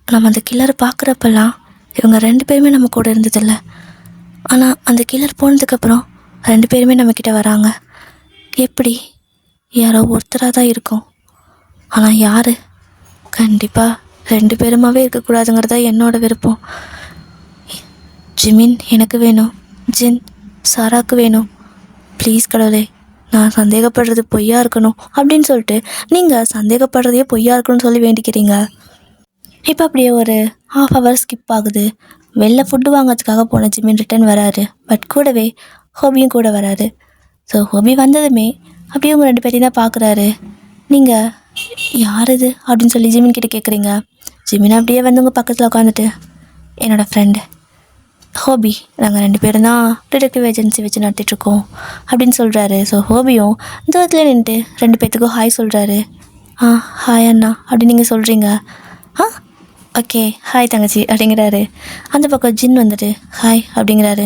நம்ம அந்த கில்லரை பார்க்குறப்பெல்லாம் இவங்க 2 பேருமே நம்ம கூட இருந்ததில்லை. ஆனால் அந்த கில்லர் போனதுக்கப்புறம் 2 பேருமே நம்மக்கிட்ட வராங்க. எப்படி? யாரோ ஒருத்தராக தான் இருக்கும். ஆனால் யார்? கண்டிப்பாக 2 பேருமாவே இருக்கக்கூடாதுங்கிறதா என்னோடய விருப்பம். ஜிமின் எனக்கு வேணும், ஜின் சாராக்கு வேணும். ப்ளீஸ் கடவுளே, நான் சந்தேகப்படுறது பொய்யா இருக்கணும் அப்படின்னு சொல்லிட்டு நீங்கள் சந்தேகப்படுறதையே பொய்யா இருக்கணும்னு சொல்லி வேண்டிக்கிறீங்க. இப்போ அப்படியே ஒரு 1/2 hour ஸ்கிப் ஆகுது. வெளில ஃபுட்டு வாங்கிறதுக்காக போன ஜிமின் ரிட்டன் வராரு. பட் கூடவே ஹோபியும் கூட வராரு. ஸோ ஹோபி வந்ததுமே அப்படியே உங்கள் 2 பேரையும் தான் பார்க்குறாரு. நீங்கள் யார் இது அப்படின்னு சொல்லி ஜிமின் கிட்டே கேட்குறீங்க. ஜிமின் அப்படியே உங்கள் பக்கத்தில் உட்காந்துட்டு, என்னோடய ஃப்ரெண்டு ஹோபி, நாங்கள் 2 பேரும் தான் டிடெக்டிவ் ஏஜென்சி வச்சு நடத்திட்டுருக்கோம் அப்படின்னு சொல்கிறாரு. ஸோ ஹோபியும் தூரத்தில் நின்றுட்டு 2 பேர்த்துக்கும் ஹாய் சொல்கிறாரு. ஹாய் அண்ணா அப்படின்னு நீங்கள் சொல்கிறீங்க. ஓகே ஹாய் தங்கச்சி அப்படிங்கிறாரு. அந்த பக்கம் ஜின் ஹாய் அப்படிங்கிறாரு.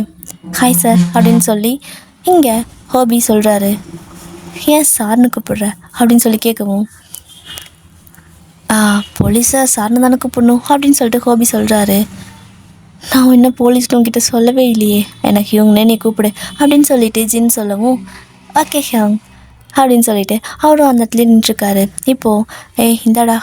ஹாய் சார் அப்படின்னு சொல்லி இங்கே ஹோபி சொல்கிறாரு. ஏன் சார்னு கூப்பிடுற அப்படின்னு சொல்லி கேட்கவும், போலீஸை சார்னு தானே கூப்பிடணும் அப்படின்னு சொல்லிட்டு ஹோபி சொல்கிறாரு. நான் இன்னும் போலீஸ்ட்டு உங்ககிட்ட சொல்லவே இல்லையே, எனக்கு ஹியூங்னே நீ கூப்பிடு அப்படின்னு சொல்லிட்டு ஜின் சொல்லவும், ஓகே ஹியூங் அப்படின்னு சொல்லிட்டு அவரும் அந்த இடத்துல நின்றுருக்காரு. இப்போது இந்தாடா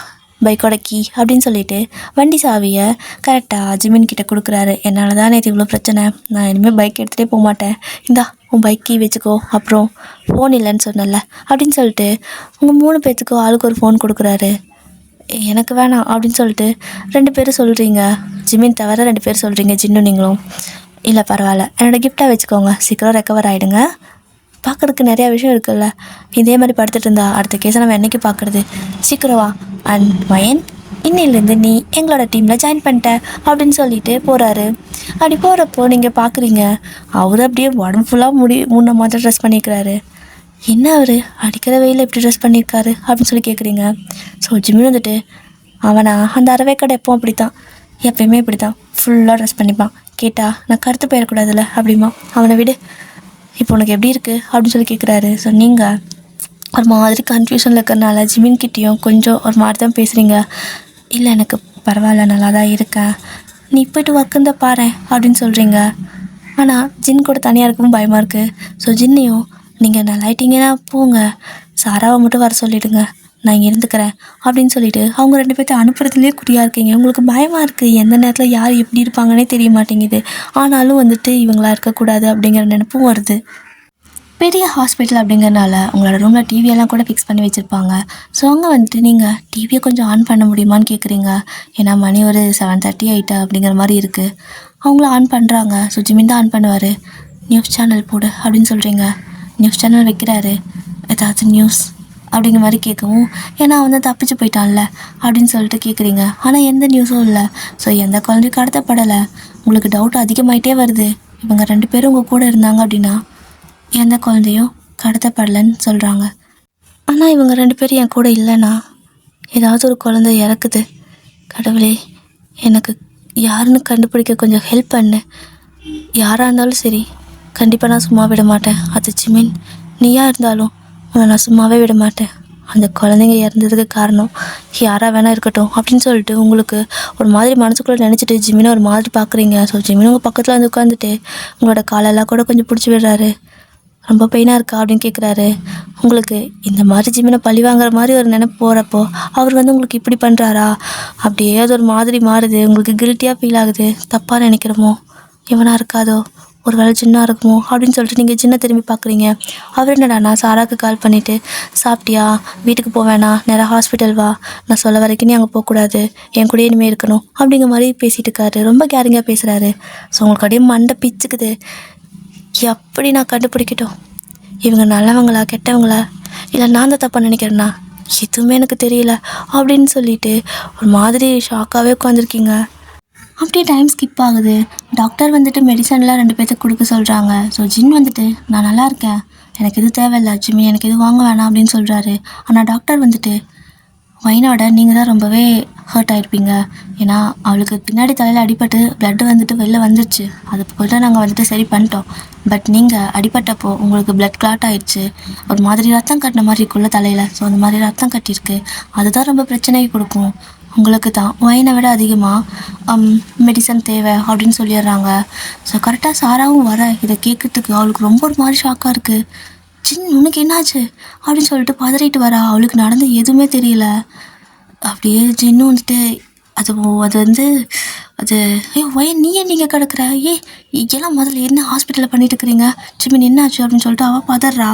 பைக்கோட கீ அப்படின்னு சொல்லிட்டு வண்டி சாவியை கரெக்டாக ஜிமின் கிட்ட கொடுக்குறாரு. என்னால் தான் நேற்று இவ்வளோ பிரச்சனை, நான் இனிமேல் பைக் எடுத்துகிட்டே போக மாட்டேன், இந்தா உன் பைக் கீ வச்சுக்கோ, அப்புறம் ஃபோன் இல்லைன்னு சொன்னல அப்படின்னு சொல்லிட்டு உங்கள் 3 பேர்த்துக்கும் ஆளுக்கு ஒரு ஃபோன் கொடுக்குறாரு. எனக்கு வேணாம் அப்படின்னு சொல்லிட்டு 2 பேரும் சொல்கிறீங்க, ஜிமின் தவிர 2 பேர் சொல்கிறீங்க, ஜின்னும் நீங்களும். இல்லை பரவாயில்ல, என்னோடய கிஃப்டாக வச்சுக்கோங்க, சீக்கிரம் ரெக்கவர் ஆகிடுங்க, பார்க்குறதுக்கு நிறையா விஷயம் இருக்குல்ல, இதே மாதிரி படுத்துட்டு இருந்தா அடுத்த கேஸை நம்ம என்றைக்கு பார்க்குறது, சீக்கிரம் வா, அண்ட் மயன் இன்னிலேருந்து நீ எங்களோட டீமில் ஜாயின் பண்ணிட்ட அப்படின்னு சொல்லிட்டு போகிறாரு. அப்படி போகிறப்போ நீங்கள் பார்க்குறீங்க அவர் அப்படியே உடம்பு ஃபுல்லாக முன்ன மாதிரி ட்ரெஸ் பண்ணியிருக்கிறாரு. என்ன அவர் அடிக்கிற வெயில் எப்படி ட்ரெஸ் பண்ணியிருக்காரு அப்படின்னு சொல்லி கேட்குறீங்க. ஸோ ஜிம்மின் வந்துட்டு அவனா அந்த அறவேக்கடை எப்போ அப்படி தான், எப்பயுமே இப்படி தான் ஃபுல்லாக ட்ரெஸ் பண்ணிப்பான், கேட்டால் நான் கருத்து போயிடக்கூடாதுல்ல அப்படிமா, அவனை விடு, இப்போ உனக்கு எப்படி இருக்குது அப்படின்னு சொல்லி கேட்குறாரு. ஸோ நீங்கள் ஒரு மாதிரி கன்ஃபியூஷனில் இருக்கிறனால ஜிமின்கிட்டேயும் கொஞ்சம் ஒரு மாதிரி தான் பேசுகிறீங்க. இல்லை எனக்கு பரவாயில்ல, நல்லா தான் இருக்கேன், நீ போய்ட்டு ஒர்க் இருந்தால் பாரு அப்படின்னு சொல்கிறீங்க. ஆனால் ஜின் கூட தனியாக இருக்கவும் பயமாக இருக்குது. ஸோ ஜின்னையும் நீங்கள் நல்லா ஆயிட்டீங்கன்னா போங்க, சாராவை மட்டும் வர சொல்லிவிடுங்க, நான் இங்கே இருந்துக்கிறேன் அப்படின்னு சொல்லிவிட்டு அவங்க 2 பேர்த்த அனுப்புறதுலேயே குறியாக இருக்கீங்க. உங்களுக்கு பயமாக இருக்குது, எந்த நேரத்தில் யார் எப்படி இருப்பாங்கன்னே தெரிய மாட்டேங்குது. ஆனாலும் வந்துட்டு இவங்களா இருக்கக்கூடாது அப்படிங்கிற நினைப்பும் வருது. பெரிய ஹாஸ்பிட்டல் அப்படிங்கிறனால உங்களோட ரூமில் டிவியெல்லாம் கூட ஃபிக்ஸ் பண்ணி வச்சுருப்பாங்க. ஸோ அங்கே வந்துட்டு நீங்கள் டிவியை கொஞ்சம் ஆன் பண்ண முடியுமான்னு கேட்குறீங்க. ஏன்னா மணி ஒரு 7:30 ஆகிட்டா அப்படிங்கிற மாதிரி இருக்குது. அவங்கள ஆன் பண்ணுறாங்க. ஸோ ஜிமின் தான் ஆன் பண்ணுவார். நியூஸ் சேனல் போடு அப்படின்னு சொல்கிறீங்க. நியூஸ் சேனல் வைக்கிறாரு. ஏதாச்சும் நியூஸ் அப்படிங்கிற மாதிரி கேட்கவும், ஏன்னா அவன் தான் தப்பிச்சு போயிட்டான்ல அப்படின்னு சொல்லிட்டு கேட்குறீங்க. ஆனால் எந்த நியூஸும் இல்லை. ஸோ எந்த குழந்தையும் கடத்தப்படலை. உங்களுக்கு டவுட் அதிகமாகிட்டே வருது. இவங்க 2 பேரும் உங்கள் கூட இருந்தாங்க அப்படின்னா எந்த குழந்தையும் கடத்தப்படலைன்னு சொல்கிறாங்க. ஆனால் இவங்க 2 பேரும் என் கூட இல்லைன்னா ஏதாவது ஒரு குழந்தை இறக்குது. கடவுளே, எனக்கு யாருன்னு கண்டுபிடிக்க கொஞ்சம் ஹெல்ப் பண்ணு. யாராக இருந்தாலும் சரி, கண்டிப்பாக நான் சும்மா விட மாட்டேன். அது ஜிமின் நீயா இருந்தாலும் உன்னை நான் சும்மாவே விட மாட்டேன். அந்த குழந்தைங்க இறந்ததுக்கு காரணம் யாராக வேணா இருக்கட்டும் அப்படின்னு சொல்லிட்டு உங்களுக்கு ஒரு மாதிரி மனசுக்குள்ளே நினச்சிட்டு ஜிமினை ஒரு மாதிரி பார்க்குறீங்க. ஸோ ஜிமின் உங்கள் பக்கத்தில் வந்து உட்காந்துட்டு உங்களோட காலெல்லாம் கூட கொஞ்சம் பிடிச்சி விடுறாரு. ரொம்ப பெயினாக இருக்கா அப்படின்னு கேட்குறாரு. உங்களுக்கு இந்த மாதிரி ஜிமினை பழி வாங்குற மாதிரி ஒரு நினைப்பு போகிறப்போ அவர் வந்து உங்களுக்கு இப்படி பண்ணுறாரா, அப்படியே அது ஒரு மாதிரி மாறுது. உங்களுக்கு கில்ட்டியாக ஃபீல் ஆகுது. தப்பாக நினைக்கிறோமோ, இவனாக இருக்காதோ, ஒரு வேளை சின்ன இருக்குமோ அப்படின்னு சொல்லிட்டு நீங்கள் சின்ன திரும்பி பார்க்குறீங்க. அவர் என்னடாண்ணா சாராக்கு கால் பண்ணிவிட்டு, சாப்பிட்டியா, வீட்டுக்கு போவேணா, நேராக ஹாஸ்பிட்டல் வா, நான் சொல்ல வரைக்கும் நீ அங்கே போகக்கூடாது, என் கூட இனிமேல் இருக்கணும் அப்படிங்கிற மாதிரி பேசிகிட்டு இருக்காரு. ரொம்ப கேரிங்காக பேசுகிறாரு. ஸோ உங்களுக்கு அப்படியே மண்டை பிச்சுக்குது. எப்படி நான் கண்டுபிடிக்கட்டும், இவங்க நல்லவங்களா கெட்டவங்களா, இல்லை நான் தான் தப்பாக நினைக்கிறேன்னா, எதுவுமே எனக்கு தெரியல அப்படின்னு சொல்லிட்டு ஒரு மாதிரி ஷாக்காகவே உட்காந்துருக்கீங்க. அப்படியே டைம் ஸ்கிப் ஆகுது. டாக்டர் வந்துட்டு மெடிசன்லாம் 2 பேர்த்துக்கு கொடுக்க சொல்கிறாங்க. ஸோ ஜின் வந்துட்டு நான் நல்லா இருக்கேன், எனக்கு எதுவும் தேவையில்லை ஜிம்மி, எனக்கு எதுவும் வாங்க வேணாம் அப்படின்னு சொல்கிறாரு. ஆனால் டாக்டர் வந்துட்டு வைனோட நீங்கள் தான் ரொம்பவே ஹர்ட் ஆகிருப்பீங்க. ஏன்னா அவளுக்கு பின்னாடி தலையில் அடிபட்டு ப்ளட்டு வந்துட்டு வெளில வந்துடுச்சு. அது கூட நாங்கள் வந்துட்டு சரி பண்ணிட்டோம். பட் நீங்கள் அடிபட்டப்போ உங்களுக்கு ப்ளட் கிளாட் ஆகிடுச்சு. ஒரு மாதிரி ரத்தம் கட்டின மாதிரி இருக்குள்ள தலையில். ஸோ அந்த மாதிரி ரத்தம் கட்டியிருக்கு. அதுதான் ரொம்ப பிரச்சனையை கொடுக்கும். உங்களுக்கு தான் வைனை விட அதிகமாக மெடிசன் தேவை அப்படின்னு சொல்லிடுறாங்க. ஸோ கரெக்டாக சாராவும் வர இதை கேட்குறதுக்கு அவளுக்கு ரொம்ப ஒரு மாதிரி ஷாக்காக இருக்குது. ஜின் உனக்கு என்னாச்சு அப்படின்னு சொல்லிட்டு பதறிட்டு வரா. அவளுக்கு நடந்து எதுவுமே தெரியல. அப்படியே ஜின்னும் வந்துட்டு அது வந்து அது வயன் நீயே நீங்கள் கிடக்குற, எல்லாம் முதல்ல என்ன ஹாஸ்பிட்டலில் பண்ணிட்டு இருக்கிறீங்க, ஜிமின் என்னாச்சு அப்படின்னு சொல்லிட்டு அவள் பதறா.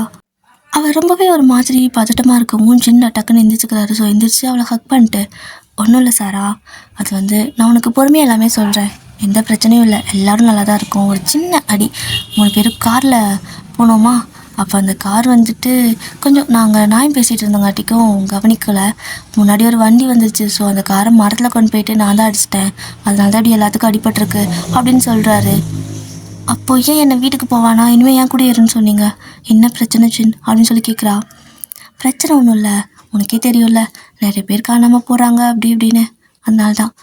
அவள் ரொம்பவே ஒரு மாதிரி பதட்டமாக இருக்கவும் ஜின்ன டக்குன்னு எந்திரிச்சுக்கிறாரு. ஸோ எந்திரிச்சு அவளை ஹக் பண்ணிட்டு, ஒன்றும் இல்லை சாரா, அது வந்து நான் உனக்கு பொறுமையாக எல்லாமே சொல்கிறேன், எந்த பிரச்சனையும் இல்லை, எல்லோரும் நல்லா தான் இருக்கும். ஒரு சின்ன அடி, 3 பேரும் காரில் போனோமா, அப்போ அந்த கார் வந்துட்டு கொஞ்சம் நாங்கள் நாயம் பேசிகிட்டு இருந்தோங்காட்டிக்கும் கவனிக்கலை. முன்னாடி ஒரு வண்டி வந்துச்சு. ஸோ அந்த காரை மரத்தில் கொண்டு போயிட்டு நான் தான் அடிச்சிட்டேன், அதனால தான் அப்படி எல்லாத்துக்கும் அடிபட்டிருக்கு அப்படின்னு சொல்கிறாரு. அப்போ ஏன் என்னை வீட்டுக்கு போவானா, இனிமேல் ஏன் கூட இருன்னு சொன்னீங்க, என்ன பிரச்சனை சின் அப்படின்னு சொல்லி கேட்குறா. பிரச்சனை ஒன்றும் இல்லை, உனக்கே தெரியும்ல, நிறைய பேர் காணாமல் போகிறாங்க அப்படி இப்படின்னு, அதனால தான்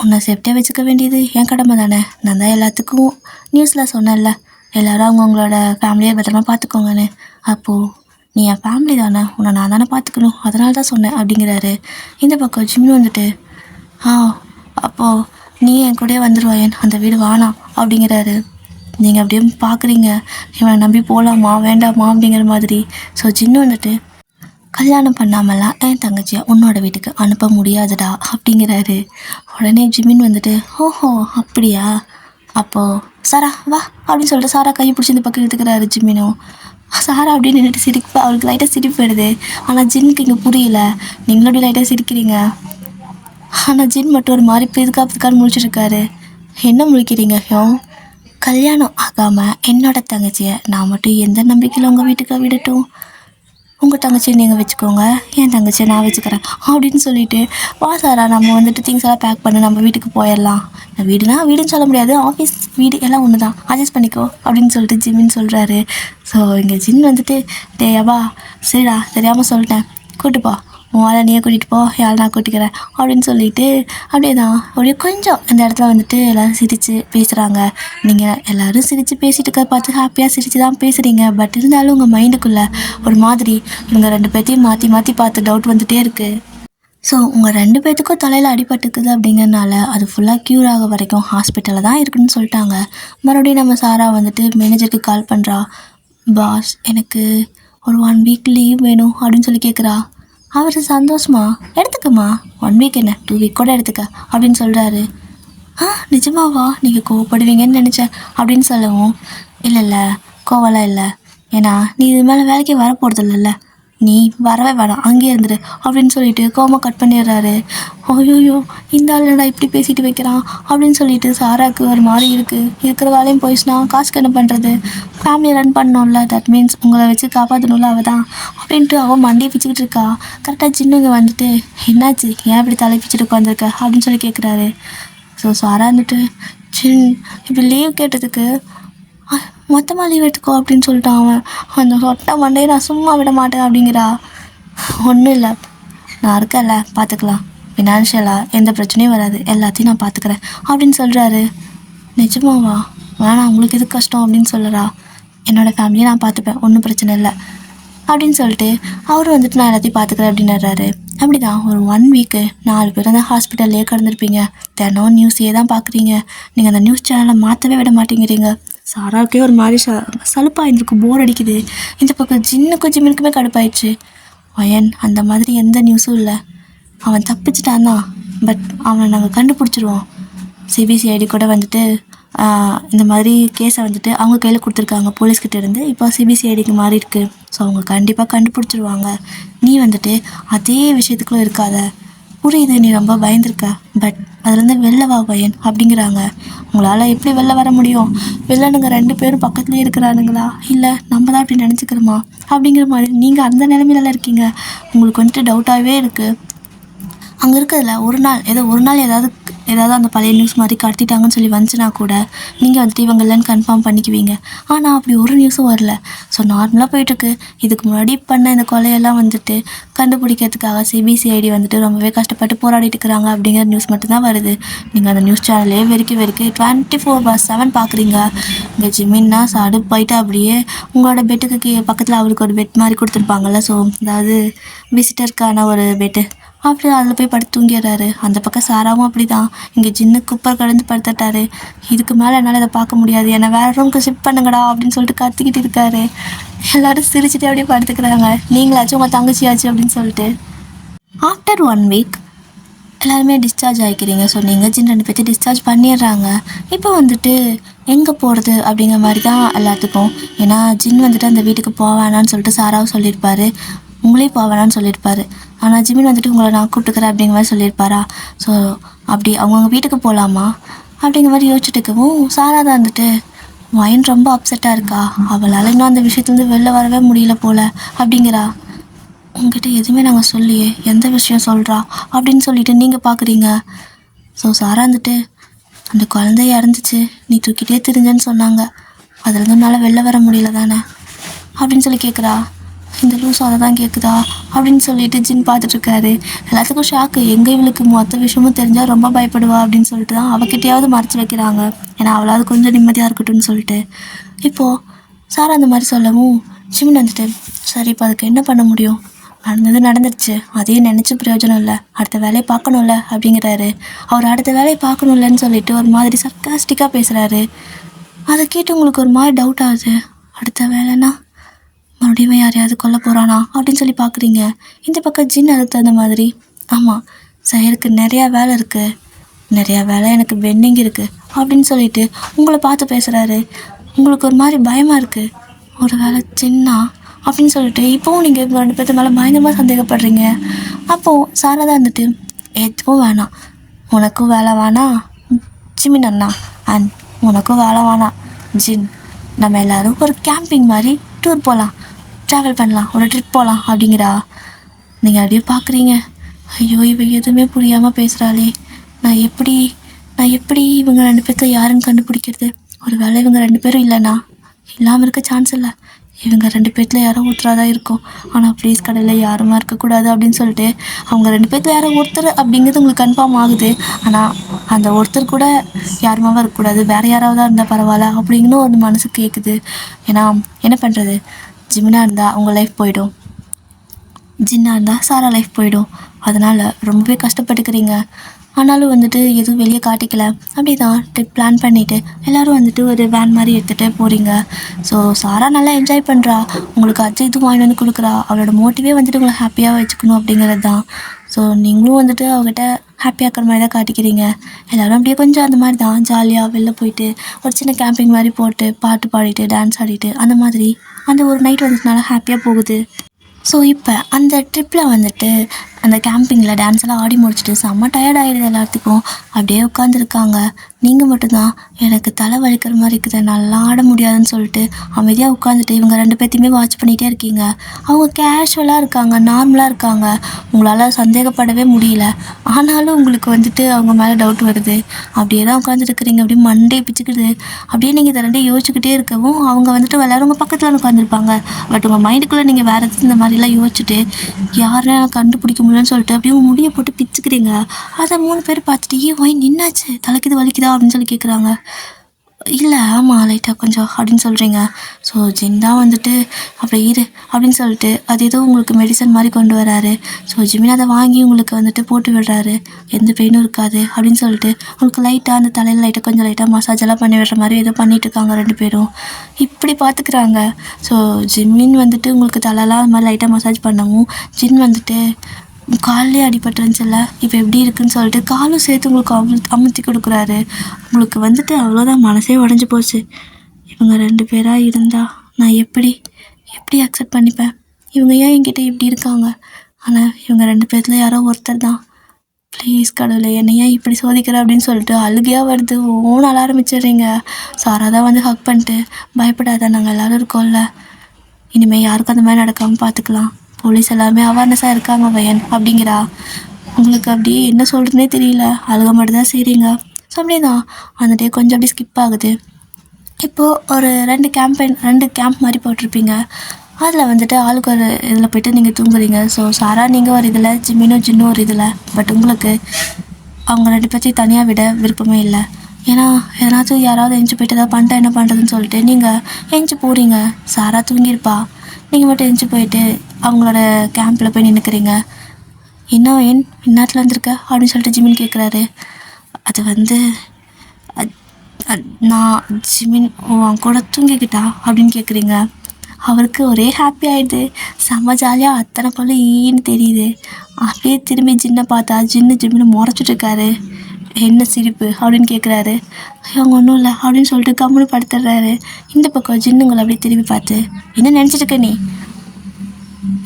உன்னை சேஃப்டியாக வச்சுக்க வேண்டியது என் கடமை தானே. நான் தான் எல்லாத்துக்கும் நியூஸில் சொன்னேன்ல, எல்லோரும் அவங்கவுங்களோட ஃபேமிலியை பத்திரமா பார்த்துக்கோங்கன்னு. அப்போது நீ என் ஃபேமிலி தானே, உன்னை நான் தானே பார்த்துக்கணும், அதனால தான் சொன்னேன் அப்படிங்கிறாரு. இந்த பக்கம் ஜிம்மி வந்துட்டு அப்போது நீ என் கூட வந்துடுவாயன், அந்த வீடு வானாம் அப்படிங்கிறாரு. நீங்கள் அப்படியே பார்க்குறீங்க, இவனை நம்பி போகலாமா வேண்டாமா அப்படிங்கிற மாதிரி. ஸோ ஜின்னு வந்துட்டு கல்யாணம் பண்ணாமலாம் என் தங்கச்சியை உன்னோட வீட்டுக்கு அனுப்ப முடியாதுடா அப்படிங்கிறாரு. உடனே ஜிமின் வந்துட்டு ஓஹோ அப்படியா, அப்போது சாரா வா அப்படின்னு சொல்லிட்டு சாரா கை பிடிச்சி இந்த பக்கம் எடுத்துக்கிறாரு ஜிமினும். சாரா அப்படின்னு நின்றுட்டு சிரிப்பு, அவளுக்கு லைட்டாக சிரிப்பு வருது. ஆனால் ஜின்னுக்கு இங்கே புரியல, நீங்களும் அப்படி லைட்டாக சிரிக்கிறீங்க. ஆனால் ஜின் மட்டும் ஒரு மாதிரி பிதுக்கான்னு முழிச்சிருக்காரு. என்ன முழிக்கிறீங்க ஹியோங்? கல்யாணம் ஆகாமல் என்னோட தங்கச்சியை நான் மட்டும் எந்த நம்பிக்கையில் உங்கள் வீட்டுக்கு விடட்டும்? உங்கள் தங்கச்சியை நீங்கள் வச்சுக்கோங்க, என் தங்கச்சியை நான் வச்சுக்கிறேன் அப்படின்னு சொல்லிட்டு வா சாரா நம்ம வந்துட்டு திங்ஸ் எல்லாம் பேக் பண்ணி நம்ம வீட்டுக்கு போயிடலாம். வீடுன்னு சொல்ல முடியாது, ஆஃபீஸ் வீடு எல்லாம் ஒன்று தான், அட்ஜஸ்ட் பண்ணிக்கோ அப்படின்னு சொல்லிட்டு ஜிம்மின்னு சொல்கிறாரு. ஸோ இங்கே ஜின் வந்துட்டு டேயாவா சரிடா தெரியாமல் சொல்லிட்டேன், கூட்டுப்பா உன் ஆளை நீயே கூட்டிகிட்டு போ, யாரை நான் கூட்டிக்கிறேன் அப்படின்னு சொல்லிட்டு அப்படியே தான் அப்படியே கொஞ்சம் இந்த இடத்துல வந்துட்டு எல்லோரும் சிரித்து பேசுகிறாங்க. நீங்கள் எல்லோரும் சிரித்து பேசிகிட்டு இருக்க பார்த்து ஹாப்பியாக சிரித்து தான் பேசுகிறீங்க. பட் இருந்தாலும் உங்கள் மைண்டுக்குள்ளே ஒரு மாதிரி இவங்க 2 பேர்த்தையும் மாற்றி மாற்றி பார்த்து டவுட் வந்துகிட்டே இருக்குது. ஸோ உங்கள் 2 பேர்த்துக்கும் தலையில் அடிபட்டுக்குது அப்படிங்கிறனால அது ஃபுல்லாக க்யூர் ஆக வரைக்கும் ஹாஸ்பிட்டலில் தான் இருக்குதுன்னு சொல்லிட்டாங்க. மறுபடியும் நம்ம சாரா வந்துட்டு மேனேஜருக்கு கால் பண்ணுறா. பாஸ் எனக்கு ஒரு 1 வீக் லீவ் வேணும் அப்படின்னு சொல்லி கேட்குறா. அவர் சந்தோஷமா எடுத்துக்கம்மா, 1 வீக் என்ன 2 வீக் கூட எடுத்துக்க அப்படின்னு சொல்கிறாரு. நிஜமாவா, நீங்கள் கோவப்படுவீங்கன்னு நினச்சேன் அப்படின்னு சொல்லவும் இல்லை கோவலாம் இல்லை, ஏன்னா நீ இது மேலே வேலைக்கே வர போகிறது இல்லைல்ல, நீ வரவே வேணாம் அங்கேயே இருந்துரு அப்படின்னு சொல்லிட்டு கோமா கட் பண்ணிடுறாரு. ஐயோயோ இந்த ஆள் என்னடா இப்படி பேசிட்டு வைக்கிறான் அப்படின்னு சொல்லிட்டு சாராவுக்கு ஒரு மாதிரி இருக்குது. இருக்கிற வேலையும் போயிடுச்சுன்னா காசுக்கு என்ன பண்ணுறது, ஃபேமிலி ரன் பண்ணோம்ல, தட் மீன்ஸ் உங்களை வச்சு காப்பாற்றணும்ல அவள் தான் அப்படின்ட்டு அவள் மண்டியை பிச்சுக்கிட்டு இருக்கா. கரெக்டாக சின்னங்க வந்துட்டு என்னாச்சு ஏன் இப்படி தலை பிச்சுட்டு உட்காந்துருக்க அப்படின்னு சொல்லி கேட்குறாரு. ஸோ சாரா வந்துட்டு சின் இப்படி லீவ் கேட்டதுக்கு மொத்தமாக லீவ் எடுத்துக்கோ அப்படின்னு சொல்லிட்டான் அவன். அந்த சொட்டை மண்டையை நான் சும்மா விட மாட்டேன் அப்படிங்கிறா. ஒன்றும் இல்லை நான் இருக்கேன்ல பார்த்துக்கலாம், ஃபினான்ஷியலாக எந்த பிரச்சனையும் வராது, எல்லாத்தையும் நான் பார்த்துக்கிறேன் அப்படின்னு சொல்கிறாரு. நிஜமாவா, வேணாம் உங்களுக்கு எது கஷ்டம் அப்படின்னு சொல்லுறா. என்னோடய ஃபேமிலியை நான் பார்த்துப்பேன், ஒன்றும் பிரச்சனை இல்லை அப்படின்னு சொல்லிட்டு அவரும் வந்துட்டு நான் எல்லாத்தையும் பார்த்துக்கிறேன் அப்படின்னுறாரு. அப்படி தான் ஒரு 1 வீக்கு 4 பேர் அந்த ஹாஸ்பிட்டல்லே கிடந்திருப்பீங்க. தினம் நியூஸையே தான் பார்க்குறீங்க, நீங்கள் அந்த நியூஸ் சேனலை மாற்றவே விட மாட்டேங்கிறீங்க. சாராவுக்கே ஒரு மாதிரி சலுப்பாக இருந்திருக்கு, போர் அடிக்குது. இந்த பக்கம் ஜிம்மினுக்குமே கடுப்பாயிடுச்சு. அயன் அந்த மாதிரி எந்த நியூஸும் இல்லை, அவன் தப்பிச்சிட்டான் தான், பட் அவனை நாங்கள் கண்டுபிடிச்சிருவோம். சிபிசிஐடி கூட வந்துட்டு இந்த மாதிரி கேஸை வந்துட்டு அவங்க கையில் கொடுத்துருக்காங்க போலீஸ்கிட்ட இருந்து, இப்போ சிபிசிஐடிக்கு மாறி இருக்குது. ஸோ அவங்க கண்டிப்பாக கண்டுபிடிச்சிருவாங்க. நீ வந்துட்டு அதே விஷயத்துக்குள்ளே இருக்காத, புரியுது நீ ரொம்ப பயந்துருக்க, பட் அதுலேருந்து வெளில வா பையன் அப்படிங்கிறாங்க. உங்களால் எப்படி வெளில வர முடியும், வெளிலனுங்க 2 பேரும் பக்கத்துலேயே இருக்கிறானுங்களா, இல்லை நம்ம தான் அப்படி நினச்சிக்கிறோமா அப்படிங்கிற மாதிரி நீங்கள் அந்த நிலைமையில இருக்கீங்க. உங்களுக்கு வந்துட்டு டவுட்டாகவே இருக்குது. அங்கே இருக்கிறதுல ஒரு நாள் ஏதாவது அந்த பழைய நியூஸ் மாதிரி கடத்திட்டாங்கன்னு சொல்லி வந்துச்சுன்னா கூட நீங்கள் வந்துட்டு இவங்க இல்லைன்னு கன்ஃபார்ம் பண்ணிக்குவீங்க. ஆனால் அப்படி ஒரு நியூஸும் வரல. ஸோ நார்மலாக போயிட்டுருக்கு. இதுக்கு முன்னாடி பண்ண இந்த கொலையெல்லாம் வந்துட்டு கண்டுபிடிக்கிறதுக்காக சிபிசிஐடி வந்துட்டு ரொம்பவே கஷ்டப்பட்டு போராடிட்டு இருக்கிறாங்க அப்படிங்கிற நியூஸ் மட்டும்தான் வருது. நீங்கள் அந்த நியூஸ் சேனலே வெறிக்க 24/7 பார்க்குறீங்க. இங்கே ஜிம்மின்னா சாடு போயிட்டு அப்படியே உங்களோட பெட்டுக்கு பக்கத்தில் அவருக்கு ஒரு பெட் மாதிரி கொடுத்துருப்பாங்கள்ல, ஸோ அதாவது விசிட்டருக்கான ஒரு பெட்டு, அப்படி அதில் போய் படுத்து தூங்கிடுறாரு. அந்த பக்கம் சாராவும் அப்படி தான், இங்கே ஜின்னு குப்பர் கடந்து படுத்துட்டாரு. இதுக்கு மேலே என்னால் இதை பார்க்க முடியாது, என்னை வேறு ரூமுக்கு ஷிஃப்ட் பண்ணுங்கடா அப்படின்னு சொல்லிட்டு கத்திக்கிட்டு இருக்காரு. எல்லோரும் சிரிச்சுட்டு அப்படியே படுத்துக்கிறாங்க. நீங்களாச்சும் உங்கள் தங்கச்சியாச்சு அப்படின்னு சொல்லிட்டு. ஆஃப்டர் 1 வீக் எல்லாருமே டிஸ்சார்ஜ் ஆகிக்கிறீங்க. ஸோ நீங்கள் ஜின் 2 பேர்த்து டிஸ்சார்ஜ் பண்ணிடுறாங்க. இப்போ வந்துட்டு எங்கே போகிறது அப்படிங்கிற மாதிரி தான் எல்லாத்துக்கும். ஏன்னா ஜின் வந்துட்டு அந்த வீட்டுக்கு போவேணான்னு சொல்லிட்டு சாராவும் சொல்லியிருப்பாரு, உங்களையும் போவேணான்னு சொல்லியிருப்பாரு. ஆனால் ஜிமின் வந்துட்டு உங்களை நான் கூப்பிட்டுக்கிறேன் அப்படிங்கிற மாதிரி சொல்லியிருப்பாரா. ஸோ அப்படி அவங்கவுங்க வீட்டுக்கு போகலாமா அப்படிங்கிற மாதிரி யோசிச்சுட்டு இருக்கவும் சாரா தான் வந்துட்டு மைண்ட் ரொம்ப அப்செட்டாக இருக்கா, அவளால் இன்னும் அந்த விஷயத்துலேருந்து வெளில வரவே முடியல போல் அப்படிங்கிறா. உங்ககிட்ட எதுவுமே நாங்கள் சொல்லியே, எந்த விஷயம் சொல்கிறா அப்படின்னு சொல்லிட்டு நீங்கள் பார்க்குறீங்க. ஸோ சாரா வந்துட்டு அந்த குழந்தை இறந்துச்சு, நீ தூக்கிட்டே தெரிஞ்சேன்னு சொன்னாங்க, அதுலேருந்து என்னால் வெளில வர முடியல தானே அப்படின்னு சொல்லி கேட்குறா. இந்த லூஸ் அதை தான் கேட்குதா அப்படின்னு சொல்லிட்டு ஜின் பார்த்துட்ருக்காரு. எல்லாத்துக்கும் ஷாக்கு, எங்கே இவளுக்கு மொத்த விஷயமும் தெரிஞ்சால் ரொம்ப பயப்படுவா அப்படின்னு சொல்லிட்டு தான் அவகிட்டையாவது மறைச்சி வைக்கிறாங்க, ஏன்னா அவளாவது கொஞ்சம் நிம்மதியாக இருக்கட்டும்னு சொல்லிட்டு. இப்போது சார் அந்த மாதிரி சொல்லவும் ஜிமின் வந்துட்டு சரி இப்போ அதுக்கு என்ன பண்ண முடியும், நடந்துருச்சு, அதையும் நினச்சி பிரயோஜனம் இல்லை, அடுத்த வேலையை பார்க்கணும்ல அப்படிங்கிறாரு. அவர் அடுத்த வேலையை பார்க்கணும்லன்னு சொல்லிட்டு ஒரு மாதிரி சர்க்காஸ்டிக்காக பேசுகிறாரு. அதை கேட்டு உங்களுக்கு ஒரு மாதிரி டவுட் ஆகுது. அடுத்த வேலைன்னா மறுபடியும் யாரையாவது கொல்ல போகிறானா அப்படின்னு சொல்லி பார்க்குறீங்க. இந்த பக்கம் ஜின் அதுக்கு தகுந்த மாதிரி, ஆமாம் செய்யறதுக்கு நிறையா வேலை இருக்குது, நிறையா வேலை எனக்கு பெண்டிங் இருக்குது அப்படின்னு சொல்லிட்டு உங்களை பார்த்து பேசுகிறாரு. உங்களுக்கு ஒரு மாதிரி பயமாக இருக்குது, ஒரு வேலை சின்னா அப்படின்னு சொல்லிட்டு இப்போவும் நீங்கள் இவங்க 2 பேர்த்து மேலே பயங்கரமாக சந்தேகப்படுறீங்க. அப்போது சாரா தான் வந்துட்டு, எதுவும் வேணாம், உனக்கும் வேலை வேணாம் ஜிமின் அண்ணா, அண்ட் உனக்கும் வேலை வேணாம் ஜின், நம்ம எல்லோரும் ஒரு கேம்பிங் மாதிரி டூர் போகலாம், ட்ராவல் பண்ணலாம், ஒரு ட்ரிப் போகலாம் அப்படிங்கிறா. நீங்கள் அப்படியே பார்க்குறீங்க, ஐயோ இவ எதுவுமே புரியாமல் பேசுகிறாளே, நான் எப்படி இவங்க 2 பேர்த்த யாருன்னு கண்டுபிடிக்கிறது? ஒரு வேளை இவங்க 2 பேரும் இல்லைண்ணா, இல்லாமல் இருக்க சான்ஸ் இல்லை, இவங்க 2 பேர்த்தில் யாரோ ஒருத்தராக இருக்கும். ஆனால் ப்ளீஸ் கடையில் யாருமா இருக்கக்கூடாது அப்படின்னு சொல்லிட்டு அவங்க 2 பேர்த்தில் யாரோ ஒருத்தர் அப்படிங்கிறது உங்களுக்கு கன்ஃபார்ம் ஆகுது. ஆனால் அந்த ஒருத்தர் கூட யாருமாவும் இருக்கக்கூடாது, வேறு யாராவதாக இருந்தால் பரவாயில்ல அப்படிங்கன்னு ஒரு மனசு கேட்குது. ஏன்னா என்ன பண்ணுறது, ஜிமினா இருந்தால் அவங்க லைஃப் போயிடும், ஜின்னா இருந்தால் சாரா லைஃப் போயிடும். அதனால் ரொம்பவே கஷ்டப்பட்டுக்கிறீங்க. ஆனாலும் வந்துட்டு எதுவும் வெளியே காட்டிக்கல. அப்படி தான் ட்ரிப் பிளான் பண்ணிவிட்டு எல்லோரும் வந்துட்டு ஒரு வேன் மாதிரி எடுத்துகிட்டு போகிறீங்க. ஸோ சாரா நல்லா என்ஜாய் பண்ணுறா, உங்களுக்கு அது இது வாங்கி வந்து கொடுக்குறா. அவளோட மோட்டிவே வந்துட்டு உங்களை ஹாப்பியாக வச்சுக்கணும் அப்படிங்கிறது தான். ஸோ நீங்களும் வந்துட்டு அவகிட்ட ஹாப்பியாக இருக்கிற மாதிரி தான் காட்டிக்கிறீங்க. எல்லோரும் அப்படியே கொஞ்சம் அந்த மாதிரி தான் ஜாலியாக வெளில போயிட்டு ஒரு சின்ன கேம்பிங் மாதிரி போட்டு பாட்டு பாடிட்டு டான்ஸ் ஆடிட்டு அந்த மாதிரி அந்த ஒரு நைட் வந்துட்டு நல்லா ஹாப்பியாக போகுது. ஸோ இப்போ அந்த ட்ரிப்பில் வந்துட்டு அந்த கேம்பிங்கில் டான்ஸ் எல்லாம் ஆடி முடிச்சுட்டு செம்ம டயர்ட் ஆகிடுது எல்லாத்துக்கும். அப்படியே உட்காந்துருக்காங்க. நீங்கள் மட்டும்தான் எனக்கு தலை வலிக்கிற மாதிரி இருக்குது, நல்லா ஆட முடியாதுன்னு சொல்லிட்டு அமைதியாக உட்காந்துட்டு இவங்க 2 பேர்த்தையுமே வாட்ச் பண்ணிகிட்டே இருக்கீங்க. அவங்க கேஷுவலாக இருக்காங்க, நார்மலாக இருக்காங்க, உங்களால் சந்தேகப்படவே முடியல. ஆனாலும் உங்களுக்கு வந்துட்டு அவங்க மேலே டவுட் வருது. அப்படியே தான் உட்காந்துருக்குறீங்க, அப்படியே மண்டே பிச்சுக்குது. அப்படியே நீங்கள் இதை 2 யோசிச்சுக்கிட்டே இருக்கவும் அவங்க வந்துட்டு எல்லோரும் உங்கள் பக்கத்தில் உட்காந்துருப்பாங்க. பட் உங்கள் மைண்டுக்குள்ளே நீங்கள் வேறு எதுவும் இந்த மாதிரிலாம் யோசிச்சுட்டு யாருன்னா கண்டுபிடிக்க முடியலன்னு சொல்லிட்டு அப்படியே முடியை போட்டு பிச்சுக்கிறீங்க. அதை 3 பேர் பார்த்துட்டு, ஒய் நின்னாச்சு, தலைக்கு இது வலிக்குதா அப்படின்னு சொல்லி கேட்குறாங்க. இல்லை ஆமாம் லைட்டாக கொஞ்சம் அப்படின்னு சொல்கிறீங்க. ஸோ ஜின் தான் வந்துட்டு அப்படி இரு அப்படின்னு சொல்லிட்டு அது ஏதோ உங்களுக்கு மெடிசன் மாதிரி கொண்டு வராரு. ஸோ ஜிமின் அதை வாங்கி உங்களுக்கு வந்துட்டு போட்டு விடுறாரு. எந்த பெயினும் இருக்காது அப்படின்னு சொல்லிட்டு உங்களுக்கு லைட்டாக அந்த தலையில் கொஞ்சம் லைட்டாக மசாஜ் எல்லாம் பண்ணி விடுற மாதிரி ஏதோ பண்ணிட்டு இருக்காங்க 2 பேரும். இப்படி பார்த்துக்குறாங்க. ஸோ ஜிமின் வந்துட்டு உங்களுக்கு தலையெல்லாம் அது மாதிரி லைட்டாக மசாஜ் பண்ணவும் ஜின் வந்துட்டு காலிலே அடிபட்டுருந்துச்சுல்ல, இப்போ எப்படி இருக்குன்னு சொல்லிட்டு காலும் சேர்த்து உங்களுக்கு அமுத்தி கொடுக்குறாரு. உங்களுக்கு வந்துட்டு அவ்வளோதான், மனசே உடஞ்சி போச்சு. இவங்க 2 பேராக இருந்தால் நான் எப்படி அக்செப்ட் பண்ணிப்பேன்? இவங்க ஏன் என்கிட்ட இப்படி இருக்காங்க? ஆனால் இவங்க 2 பேர்த்தில் யாரோ ஒருத்தர் தான். ப்ளீஸ் கடவுளை என்னை ஏன் இப்படி சோதிக்கிற அப்படின்னு சொல்லிட்டு அழுகையாக வருது. ஓன அழ ஆரம்பிச்சிடுறீங்க. சாரா தான் வந்து ஹக் பண்ணிட்டு, பயப்படாத நாங்கள் எல்லோரும் இருக்கோம்ல, இனிமேல் யாருக்கும் அந்த மாதிரி நடக்காமல் பார்த்துக்கலாம், போலீஸ் எல்லாருமே அவேர்னஸாக இருக்காங்க வயன் அப்படிங்கிறா. உங்களுக்கு அப்படியே என்ன சொல்கிறதுனே தெரியல, அழுக மட்டும் தான் செய்கிறீங்க. ஸோ அப்படியே தான் அந்த டே கொஞ்சம் அப்படியே ஸ்கிப் ஆகுது. இப்போது ஒரு 2 கேம்ப் மாதிரி போட்டிருப்பீங்க. அதில் வந்துட்டு ஆளுக்கு ஒரு இதில் போய்ட்டு நீங்கள் தூங்குறீங்க. ஸோ சாரா நீங்கள் ஒரு இதில், ஜின்னும் ஒரு இதில். பட் உங்களுக்கு அவங்க 2 பேர்த்தையும் தனியாக விட விருப்பமே இல்லை. ஏன்னா எதனாச்சும் யாராவது எஞ்சி போய்ட்டு ஏதாவது பண்ணிட்டா என்ன பண்ணுறதுன்னு சொல்லிட்டு நீங்கள் எஞ்சி போகிறீங்க. சாரா தூங்கியிருப்பா, நீங்கள் மட்டும் எஞ்சி போயிட்டு அவங்களோட கேம்பில் போய் நின்றுக்கிறீங்க. இன்னும் ஏன் இந்நேரத்தில் வந்திருக்க அப்படின்னு சொல்லிட்டு ஜிமின் கேட்குறாரு. அது வந்து நான் ஜிமின் அவன் கூட தூங்கிக்கிட்டா அப்படின்னு கேட்குறீங்க. அவருக்கு ஒரே ஹாப்பி ஆகிடுது, செம்ம ஜாலியாக அத்தனை போல ஈன்னு தெரியுது. அப்படியே திரும்பி ஜின்னை பார்த்தா ஜிம்மின்னு முறைச்சிட்ருக்காரு. என்ன சிரிப்பு அப்படின்னு கேட்குறாரு. அவங்க ஒன்றும் இல்லை அப்படின்னு சொல்லிட்டு கம்முன்னு படுத்துடுறாரு. இந்த பக்கம் ஜின்னுங்களை அப்படியே திரும்பி பார்த்து, என்ன நினச்சிட்ருக்க நீ,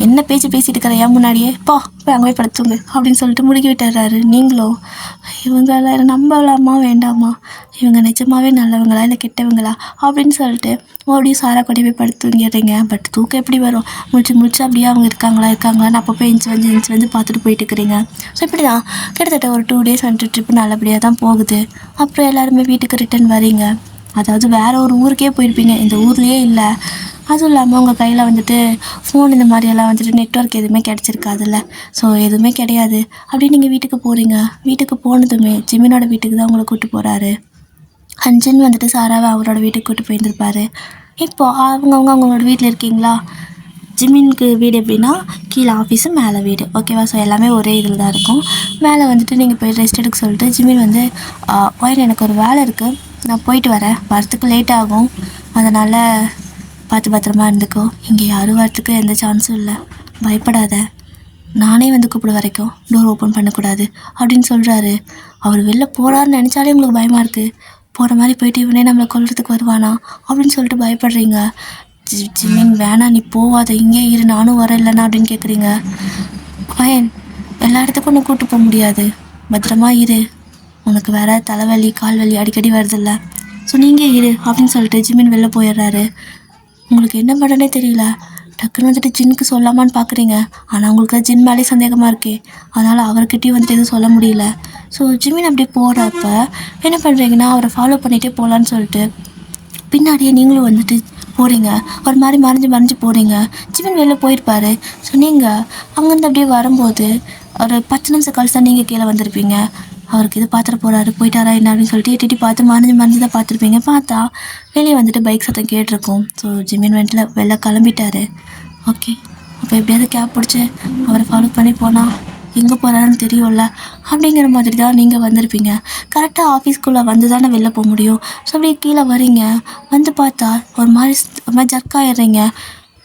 என்ன பேசிகிட்டு இருக்கிற ஏன் முன்னாடியே போய் அங்கே போய் படுத்துங்க அப்படின்னு சொல்லிட்டு முடுக்கி விட்டுறாரு. நீங்களும் இவங்கள நம்பலாமா வேண்டாமா, இவங்க நிஜமாவே நல்லவங்களா இல்லை கெட்டவங்களா அப்படின்னு சொல்லிட்டு மறுபடியும் சாரா கொண்டு போய் படுத்துங்கிறீங்க. பட் தூக்கம் எப்படி வரும், முடிச்சு அப்படியே அவங்க இருக்காங்களான்னு அப்பப்போ எஞ்சி வந்து பார்த்துட்டு போயிட்டு இருக்கிறீங்க. ஸோ இப்படி தான் கிட்டத்தட்ட ஒரு 2 டேஸ் வந்துட்டு ட்ரிப்பு நல்லபடியாக தான் போகுது. அப்புறம் எல்லாருமே வீட்டுக்கு ரிட்டர்ன் வரீங்க. அதாவது வேறு ஒரு ஊருக்கே போயிருப்பீங்க, இந்த ஊர்லேயே இல்லை. அதுவும் இல்லாமல் உங்கள் கையில் வந்துட்டு ஃபோன் இந்த மாதிரியெல்லாம் வந்துட்டு நெட்ஒர்க் எதுவுமே கிடச்சிருக்காதுல்ல. ஸோ எதுவுமே கிடையாது. அப்படி நீங்கள் வீட்டுக்கு போகிறீங்க. வீட்டுக்கு போனதுமே ஜிமினோட வீட்டுக்கு தான் உங்களை கூப்பிட்டு போகிறாரு. அஞ்சன் வந்துட்டு சாராவை அவரோட வீட்டுக்கு கூப்பிட்டு போயிருந்துருப்பாரு. இப்போது அவங்களோட வீட்டில் இருக்கீங்களா. ஜிமினுக்கு வீடு எப்படின்னா கீழே ஆஃபீஸு மேலே வீடு, ஓகேவா. ஸோ எல்லாமே ஒரே இதில் தான் இருக்கும். மேலே வந்துட்டு நீங்கள் போய் ரெஸ்ட் எடுக்க சொல்லிட்டு ஜிமின் வந்து ஒயர் எனக்கு ஒரு வேலை இருக்குது, நான் போயிட்டு வரேன், வரத்துக்கு லேட் ஆகும், அதனால் பார்த்து பத்திரமா இருந்துக்கோ, இங்கே யாரும் வரத்துக்கு எந்த சான்ஸும் இல்லை, பயப்படாத, நானே வந்து கூப்பிட வரைக்கும் டோர் ஓப்பன் பண்ணக்கூடாது அப்படின்னு சொல்கிறாரு. அவர் வெளில போகிறாருன்னு நினச்சாலே உங்களுக்கு பயமாக இருக்குது. போகிற மாதிரி போயிட்டு இவனே நம்மளை கொல்றதுக்கு வருவானா அப்படின்னு சொல்லிட்டு பயப்படுறீங்க. ஜிமின் வேணாம், நீ போவாத, இங்கே இரு, நானும் வர இல்லைண்ணா அப்படின்னு கேட்குறீங்க. பையன், எல்லா இடத்துக்கும் ஒன்று கூப்பிட்டு போக முடியாது, பத்திரமா இரு, உனக்கு வேற தலைவலி கால் வலி அடிக்கடி வருதில்ல, ஸோ நீங்கள் இரு அப்படின்னு சொல்லிட்டு ஜிமின் வெளில போயிடுறாரு. உங்களுக்கு என்ன பண்ணுறனே தெரியல. டக்குன்னு வந்துட்டு ஜின்னுக்கு சொல்லாமான்னு பார்க்குறீங்க, ஆனால் உங்களுக்கு ஜின் மேலே சந்தேகமாக இருக்கே, அதனால் அவர்கிட்டையும் வந்துட்டு எதுவும் சொல்ல முடியல. ஸோ ஜிமின் அப்படி போகிறப்ப என்ன பண்ணுறீங்கன்னா, அவரை ஃபாலோ பண்ணிகிட்டே போகலான்னு சொல்லிட்டு பின்னாடியே நீங்களும் வந்துட்டு போகிறீங்க. ஒரு மாதிரி மறைஞ்சு போகிறீங்க. ஜிமின் வெளில போயிருப்பார். ஸோ நீங்கள் அங்கேருந்து அப்படியே வரும்போது ஒரு 10 நிமிஷம் கழிச்சு தான் நீங்கள் கீழே வந்திருப்பீங்க. அவருக்கு இது பார்த்துட்டு போகிறாரு, போயிட்டாரா என்ன அப்படின்னு சொல்லிட்டு எட்டி பார்த்து மறைஞ்சு தான் பார்த்துருப்பீங்க. பார்த்தா வெளியே வந்துட்டு பைக் சத்தம் கேட்டிருக்கும். ஸோ ஜிமின் வெளில கிளம்பிட்டாரு. ஓகே, அப்போ எப்படியாவது கேப் பிடிச்சி அவரை ஃபாலோ பண்ணி போனால் எங்கே போகிறாருன்னு தெரியும்ல அப்படிங்கிற மாதிரி தான் நீங்கள் வந்திருப்பீங்க. கரெக்டாக ஆஃபீஸ்க்குள்ளே வந்து தானே வெளில போக முடியும். ஸோ அப்படியே கீழே வரீங்க. வந்து பார்த்தா ஒரு மாதிரி ஜர்க்காயிடுறீங்க.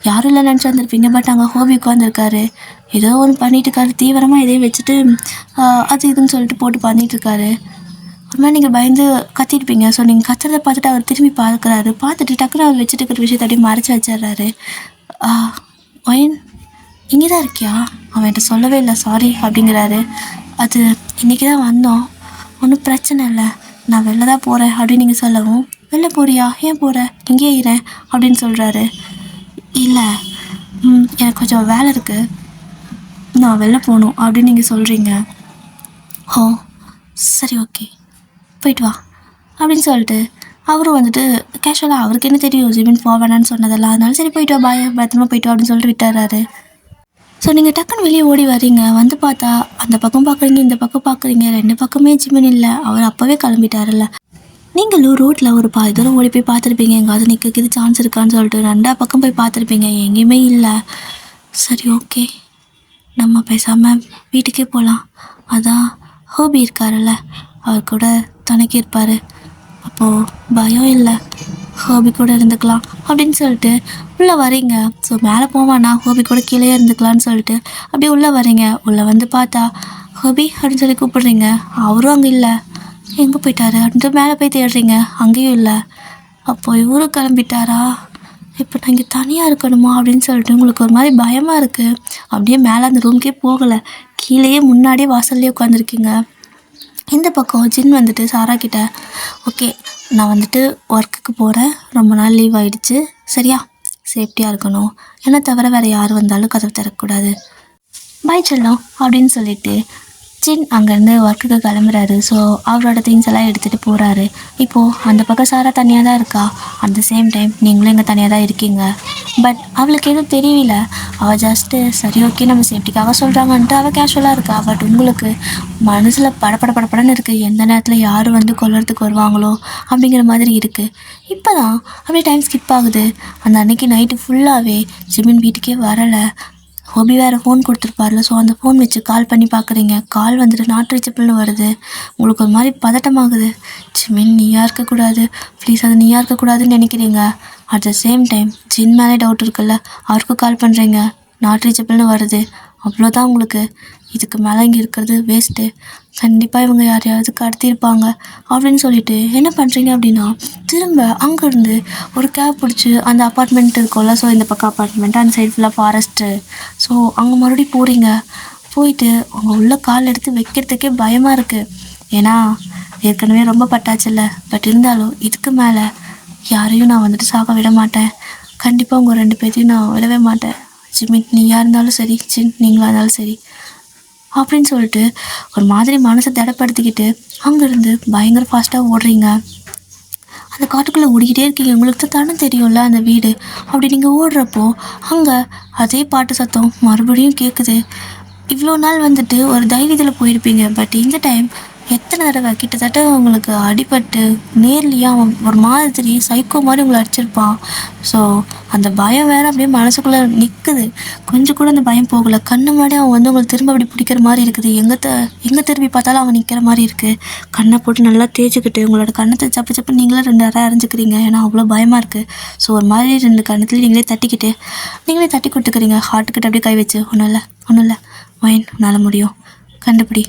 யாரும் இல்லை நினச்சி வந்திருப்பீங்க. பட் அங்கே ஹோபி உட்காந்துருக்காரு. ஏதோ ஒன்று பண்ணிகிட்ருக்காரு, தீவிரமாக எதையும் வச்சுட்டு அது இதுன்னு சொல்லிட்டு போட்டு பண்ணிகிட்ருக்காரு. ஒரு மாதிரி நீங்கள் பயந்து கத்திருப்பீங்க. ஸோ நீங்கள் கத்துறதை பார்த்துட்டு அவர் திரும்பி பார்க்குறாரு. பார்த்துட்டு டக்குனு அவர் வச்சுட்டு இருக்கிற விஷயத்தை அப்படியே மறைச்சி வச்சிடுறாரு. ஒயன், இங்கே தான் இருக்கியா? அவன்கிட்ட சொல்லவே இல்லை, சாரி அப்படிங்கிறாரு. அது இன்றைக்கி தான் வந்தோம், ஒன்றும் பிரச்சனை இல்லை, நான் வெளில தான் போகிறேன் அப்படின்னு நீங்கள் சொல்லவும், வெளில போறியா, ஏன் போகிற, இங்கேயே இருறேன் அப்படின்னு சொல்கிறாரு. இல்லை, எனக்கு கொஞ்சம் வேலை இருக்குது, நான் வெளில போகணும் அப்படின்னு நீங்கள் சொல்கிறீங்க. ஓ சரி, ஓகே, போயிட்டு வா அப்படின்னு சொல்லிட்டு அவரும் வந்துட்டு கேஷுவலாக, அவருக்கு என்ன தெரியும் ஜிமின் போக வேணான்னு சொன்னதெல்லாம், அதனால சரி போயிட்டு வா, பாய், பத்திரமா போயிட்டு வா அப்படின்னு சொல்லிட்டு விட்டுறாரு. ஸோ நீங்கள் டக்குன்னு வெளியே ஓடி வரீங்க. வந்து பார்த்தா அந்த பக்கம் பார்க்குறீங்க, இந்த பக்கம் பார்க்குறீங்க, 2 பக்கமே ஜிமின் இல்லை. அவர் அப்போவே கிளம்பிட்டார்ல. நீங்களும் ரோட்டில் ஒரு பாதி தூரம் ஓடி போய் பார்த்துருப்பீங்க, எங்காவது நிற்கிறது சான்ஸ் இருக்கான்னு சொல்லிட்டு 2 பக்கம் போய் பார்த்துருப்பீங்க, எங்கேயுமே இல்லை. சரி, ஓகே, நம்ம பேசாமல் வீட்டுக்கே போகலாம், அதான் ஹோபி இருக்காருல்ல, அவர் கூட துணைக்கி இருப்பார், அப்போது பயம் இல்லை, ஹோபி கூட இருந்துக்கலாம் அப்படின்னு சொல்லிட்டு உள்ளே வரீங்க. ஸோ மேலே போவானா, ஹோபி கூட கீழே இருந்துக்கலான்னு சொல்லிட்டு அப்படியே உள்ளே வரீங்க. உள்ளே வந்து பார்த்தா ஹோபி அப்படின்னு சொல்லி கூப்பிடுறீங்க, அவரும் அங்கே இல்லை, எங்கே போயிட்டாரு அப்படின்ட்டு மேலே போய் தேடுறீங்க, அங்கேயும் இல்லை. அப்போது இவரும் கிளம்பிட்டாரா, இப்போ நான் இங்கே தனியாக இருக்கணுமா அப்படின்னு சொல்லிட்டு உங்களுக்கு ஒரு மாதிரி பயமாக இருக்குது. அப்படியே மேலே அந்த ரூம்க்கே போகலை, கீழேயே முன்னாடியே வாசல்லே உட்காந்துருக்கீங்க. இந்த பக்கம் ஜின் வந்துட்டு சாரா கிட்ட, ஓகே, நான் வந்துட்டு ஒர்க்குக்கு போகிறேன், ரொம்ப நாள் லீவ் ஆகிடுச்சு, சரியா, சேஃப்டியாக இருக்கணும், என்னை தவிர வேறு யார் வந்தாலும் கதவு திறக்கக்கூடாது, பாய் செல்லம் அப்படின்னு சொல்லிட்டு ஜின் அங்கேருந்து ஒர்க்குக்கு கிளம்புறாரு. ஸோ அவரோட திங்ஸ் எல்லாம் எடுத்துகிட்டு போகிறாரு. இப்போது அந்த பக்கம் சாரா தனியாக தான் இருக்கா. அட் த சேம் டைம் நீங்களும் இங்கே தனியாக தான் இருக்கீங்க. பட் அவளுக்கு எதுவும் தெரியல. அவள் ஜஸ்ட்டு சரி, ஓகே, நம்ம சேஃப்டிக்காக சொல்கிறாங்கன்ட்டு அவள் கேஷுவலாக இருக்கா. பட் உங்களுக்கு மனசில் படப்படன்னு இருக்குது, எந்த நேரத்தில் யார் வந்து கொல்றதுக்கு வருவாங்களோ அப்படிங்கிற மாதிரி இருக்குது. இப்போ தான் அப்படியே டைம் ஸ்கிப் ஆகுது. அந்த அன்னைக்கு நைட்டு ஃபுல்லாகவே ஜிமின் வீட்டுக்கே வரலை. ஹோபி வேறு ஃபோன் கொடுத்துருப்பார்ல, ஸோ அந்த ஃபோன் வச்சு கால் பண்ணி பார்க்குறீங்க. கால் வந்துட்டு நாட் ரீச்சபிள்னு வருது. உங்களுக்கு ஒரு மாதிரி பதட்டமாகுது. ஜிமின் நீயா இருக்கக்கூடாது, ப்ளீஸ் அது நீயா இருக்கக்கூடாதுன்னு நினைக்கிறீங்க. அட் த சேம் டைம் ஜின் மேலே டவுட் இருக்குல்ல, அவருக்கும் கால் பண்ணுறீங்க, நாட் ரீச்சபிள்னு வருது. அவ்வளோதான் உங்களுக்கு, இதுக்கு மேலே இங்கே இருக்கிறது வேஸ்ட்டு, கண்டிப்பாக இவங்க யாரையாவது கடத்தியிருப்பாங்க அப்படின்னு சொல்லிட்டு என்ன பண்ணுறீங்க அப்படின்னா, திரும்ப அங்கேருந்து ஒரு கேப் பிடிச்சி அந்த அப்பார்ட்மெண்ட் இருக்கும்ல, ஸோ இந்த பக்கம் அப்பார்ட்மெண்ட், அந்த சைடு ஃபுல்லாக ஃபாரஸ்ட்டு, ஸோ அங்கே மறுபடியும் போகிறீங்க. போயிட்டு அவங்க உள்ள கால் எடுத்து வைக்கிறதுக்கே பயமாக இருக்குது. ஏன்னா ஏற்கனவே ரொம்ப பட்டாச்சுல்ல. பட் இருந்தாலும் இதுக்கு மேலே யாரையும் நான் வந்துட்டு சாக விட மாட்டேன், கண்டிப்பாக உங்கள் 2 பேர்த்தையும் நான் விடவே மாட்டேன். ஜிமின் நீயாக இருந்தாலும் சரி, ஜின் நீங்களாக இருந்தாலும் சரி அப்படின்னு சொல்லிட்டு ஒரு மாதிரி மனசை திடப்படுத்திக்கிட்டு அங்கேருந்து பயங்கர ஃபாஸ்ட்டாக ஓடுறீங்க. அந்த காட்டுக்குள்ளே ஓடிக்கிட்டே இருக்கீங்க. உங்களுக்கு தான் தானே தெரியும்ல அந்த வீடு. அப்படி நீங்கள் ஓடுறப்போ அங்கே அதே பாட்டு சத்தம் மறுபடியும் கேட்குது. இவ்வளோ நாள் வந்துட்டு ஒரு தைரியத்தில் போயிருப்பீங்க. பட் இந்த டைம் எத்தனை தடவை கிட்டத்தட்ட உங்களுக்கு அடிபட்டு நேர்லையே அவன் ஒரு மாதிரி சைக்கோ மாதிரி உங்களை அடிச்சிருப்பான். ஸோ அந்த பயம் வேற அப்படியே மனசுக்குள்ளே நிற்குது. கொஞ்சம் கூட அந்த பயம் போகலை. கண்ணு முன்னாடி அவன் வந்து உங்களை திரும்ப அப்படி பிடிக்கிற மாதிரி இருக்குது. எங்கே திரும்பி பார்த்தாலும் அவன் நிற்கிற மாதிரி இருக்குது. கண்ணை போட்டு நல்லா தேய்ச்சிக்கிட்டு உங்களோட கண்ணத்தை சப்பு சப்பு நீங்களே 2 அரை அரைஞ்சிக்கிறீங்க. ஏன்னா அவ்வளோ பயமாக இருக்குது. ஸோ ஒரு மாதிரி 2 கண்ணத்துலேயும் நீங்களே தட்டி கொடுத்துக்கிறீங்க. ஹார்ட்டுக்கிட்ட அப்படியே கை வச்சு, ஒன்றும் இல்லை வைன், உன்னால் முடியும், கண்டுபிடி,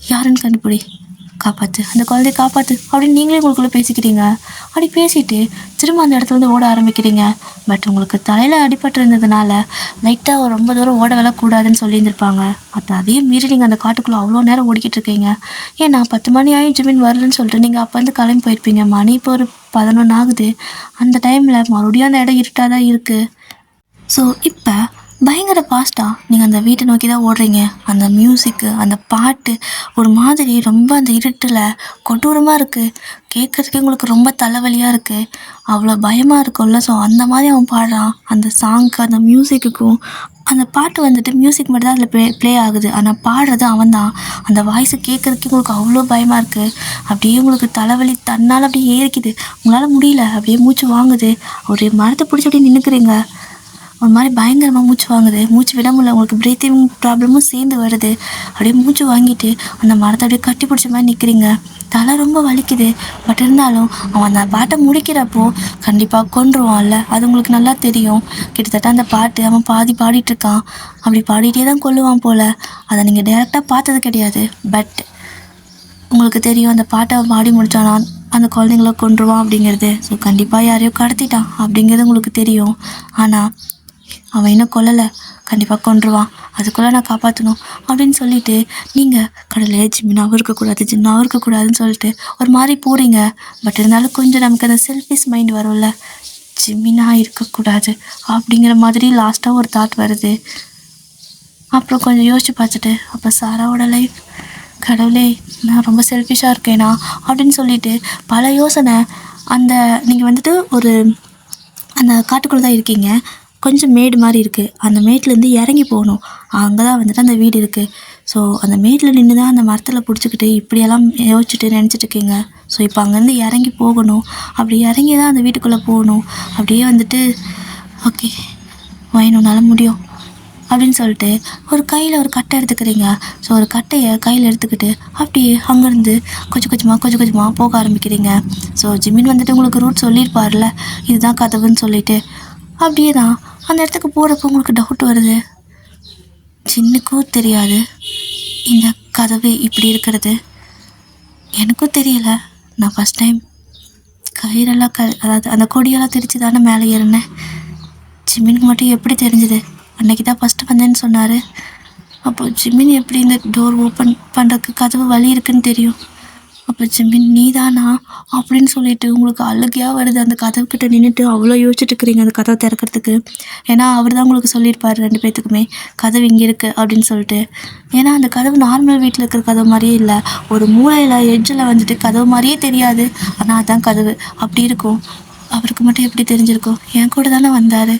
யாருன்னு கண்டுபிடி, காப்பாற்று, அந்த குழந்தைய காப்பாற்று அப்படின்னு நீங்களே உங்களுக்குள்ளே பேசிக்கிறீங்க. அப்படி பேசிட்டு திரும்ப அந்த இடத்துல ஓட ஆரம்பிக்கிறீங்க. பட் உங்களுக்கு தலையில் அடிபட்டு இருந்ததுனால லைட்டாக ரொம்ப தூரம் ஓட விழக்கூடாதுன்னு சொல்லியிருந்திருப்பாங்க. பட் அதையும் மீறி நீங்கள் அந்த காட்டுக்குள்ளே அவ்வளோ நேரம் ஓடிக்கிட்டு இருக்கீங்க. ஏன்னா 10 மணி ஆகி ஜிமின் வரலன்னு சொல்லிட்டு நீங்கள் அப்போ வந்து கிளம்பி போயிருப்பீங்க. மணி இப்போ ஒரு 11 ஆகுது. அந்த டைமில் மறுபடியும் அந்த இடம் இருட்டாக தான் இருக்குது. ஸோ இப்போ பயங்கர ஃபாஸ்ட்டாக நீங்கள் அந்த வீட்டை நோக்கி தான் ஓடுறீங்க. அந்த மியூசிக்கு, அந்த பாட்டு ஒரு மாதிரி ரொம்ப அந்த இருட்டில் கொடூரமாக இருக்குது. கேட்குறதுக்கே உங்களுக்கு ரொம்ப தலைவலியாக இருக்குது. அவ்வளோ பயமாக இருக்கும்ல. ஸோ அந்த மாதிரி அவன் பாடுறான். அந்த சாங்க்கு, அந்த மியூசிக்குக்கும், அந்த பாட்டு வந்துட்டு மியூசிக் மட்டும் தான் அதில் ப்ளே ஆகுது. ஆனால் பாடுறது அவன் தான். அந்த வாய்ஸை கேட்குறதுக்கே உங்களுக்கு அவ்வளோ பயமாக இருக்குது. அப்படியே உங்களுக்கு தலைவலி தன்னால் அப்படியே ஏறிக்குது. உங்களால் முடியல, அப்படியே மூச்சு வாங்குது. அப்படியே மரத்தை பிடிச்சி அப்படியே நின்றுக்கிறீங்க. ஒரு மாதிரி பயங்கரமாக மூச்சு வாங்குது. மூச்சு விட முடியல. உங்களுக்கு ப்ரீத்திங் ப்ராப்ளமும் சேர்ந்து வருது. அப்படியே மூச்சு வாங்கிட்டு அந்த மரத்தை அப்படியே கட்டி பிடிச்ச மாதிரி நிற்கிறீங்க. தலை ரொம்ப வலிக்குது. பட் இருந்தாலும் அவன் அந்த பாட்டை முடிக்கிறப்போ கண்டிப்பாக கொன்றுவான்ல, அது உங்களுக்கு நல்லா தெரியும். கிட்டத்தட்ட அந்த பாட்டு அவன் பாதி பாடிட்டுருக்கான். அப்படி பாடிட்டே தான் கொல்லுவான் போல். அதை நீங்கள் டைரெக்டாக பார்த்தது கிடையாது. பட் உங்களுக்கு தெரியும் அந்த பாட்டை அவன் பாடி முடித்தானா அந்த குழந்தைங்கள கொன்றுவான் அப்படிங்கிறது. ஸோ கண்டிப்பாக யாரையோ கடத்திட்டான் அப்படிங்கிறது உங்களுக்கு தெரியும். ஆனால் அவன் இன்னும் கொல்லலை, கண்டிப்பாக கொன்றுவான், அதுக்குள்ளே நான் காப்பாற்றணும் அப்படின்னு சொல்லிட்டு நீங்கள் கடவுளே ஜிம்மினாவும் இருக்கக்கூடாதுன்னு சொல்லிட்டு ஒரு மாதிரி போகிறீங்க. பட் இருந்தாலும் கொஞ்சம் நமக்கு அந்த செல்ஃபிஷ் மைண்ட் வரும்ல, ஜிம்மினா இருக்கக்கூடாது அப்படிங்கிற மாதிரி லாஸ்ட்டாக ஒரு தாட் வருது. அப்புறம் கொஞ்சம் யோசிச்சு பார்த்துட்டு அப்போ சாராவோட லைஃப், கடவுளே நான் ரொம்ப செல்ஃபிஷாக இருக்கேனா அப்படின்னு சொல்லிட்டு பல யோசனை. அந்த நீங்கள் வந்துட்டு அந்த காட்டுக்குள்ளே தான் இருக்கீங்க. கொஞ்சம் மேடு மாதிரி இருக்குது. அந்த மேட்லேருந்து இறங்கி போகணும். அங்கே தான் வந்துட்டு அந்த வீடு இருக்குது. ஸோ அந்த மேட்டில் நின்று தான் அந்த மரத்தில் பிடிச்சிக்கிட்டு இப்படியெல்லாம் யோசிச்சுட்டு நினச்சிட்டு இருக்கீங்க. ஸோ இப்போ அங்கேருந்து இறங்கி போகணும். அப்படி இறங்கி தான் அந்த வீட்டுக்குள்ளே போகணும். அப்படியே வந்துட்டு ஓகே உன்னால் முடியும் அப்படின்னு சொல்லிட்டு ஒரு கையில் ஒரு கட்டை எடுத்துக்கிறீங்க. ஸோ ஒரு கட்டையை கையில் எடுத்துக்கிட்டு அப்படியே அங்கேருந்து கொஞ்சம் கொஞ்சமாக போக ஆரம்பிக்கிறீங்க. ஸோ ஜிமின் வந்துட்டு உங்களுக்கு ரூட் சொல்லியிருப்பார்ல, இதுதான் கதவுன்னு சொல்லிட்டு. அப்படியே தான் அந்த இடத்துக்கு போகிறப்போ உங்களுக்கு டவுட் வருது. சின்னுக்கும் தெரியாது இந்த கதவு இப்படி இருக்கிறது, எனக்கும் தெரியலை. நான் ஃபஸ்ட் டைம் கயிறெல்லாம் அதாவது அந்த கொடியெல்லாம் திரிச்சு தானே மேலே ஏறினேன். ஜிமினுக்கு மட்டும் எப்படி தெரிஞ்சுது? அன்றைக்கி தான் ஃபஸ்ட்டு வந்தேன்னு சொன்னார். அப்போ ஜிமின் எப்படி இந்த டோர் ஓப்பன் பண்ணுறதுக்கு கதவு வழி இருக்குன்னு தெரியும்? அப்போ ஜிமின் நீதானா அப்படின்னு சொல்லிட்டு உங்களுக்கு அழுகையாக வருது. அந்த கதவுக்கிட்ட நின்றுட்டு அவ்வளோ யோசிச்சுட்டு இருக்கிறீங்க அந்த கதவை திறக்கிறதுக்கு. ஏன்னா அவர் தான் உங்களுக்கு சொல்லியிருப்பார் 2 பேர்த்துக்குமே கதவு இங்கே இருக்குது அப்படின்னு சொல்லிட்டு. ஏன்னா அந்த கதவு நார்மல் வீட்டில் இருக்கிற கதவு மாதிரியே இல்லை. ஒரு மூலையில் எட்ஜில் வந்துட்டு கதவு மாதிரியே தெரியாது. ஆனால் அதுதான் கதவு அப்படி இருக்கும். அவருக்கு மட்டும் எப்படி தெரிஞ்சிருக்கும்? என் கூட தானே வந்தார்,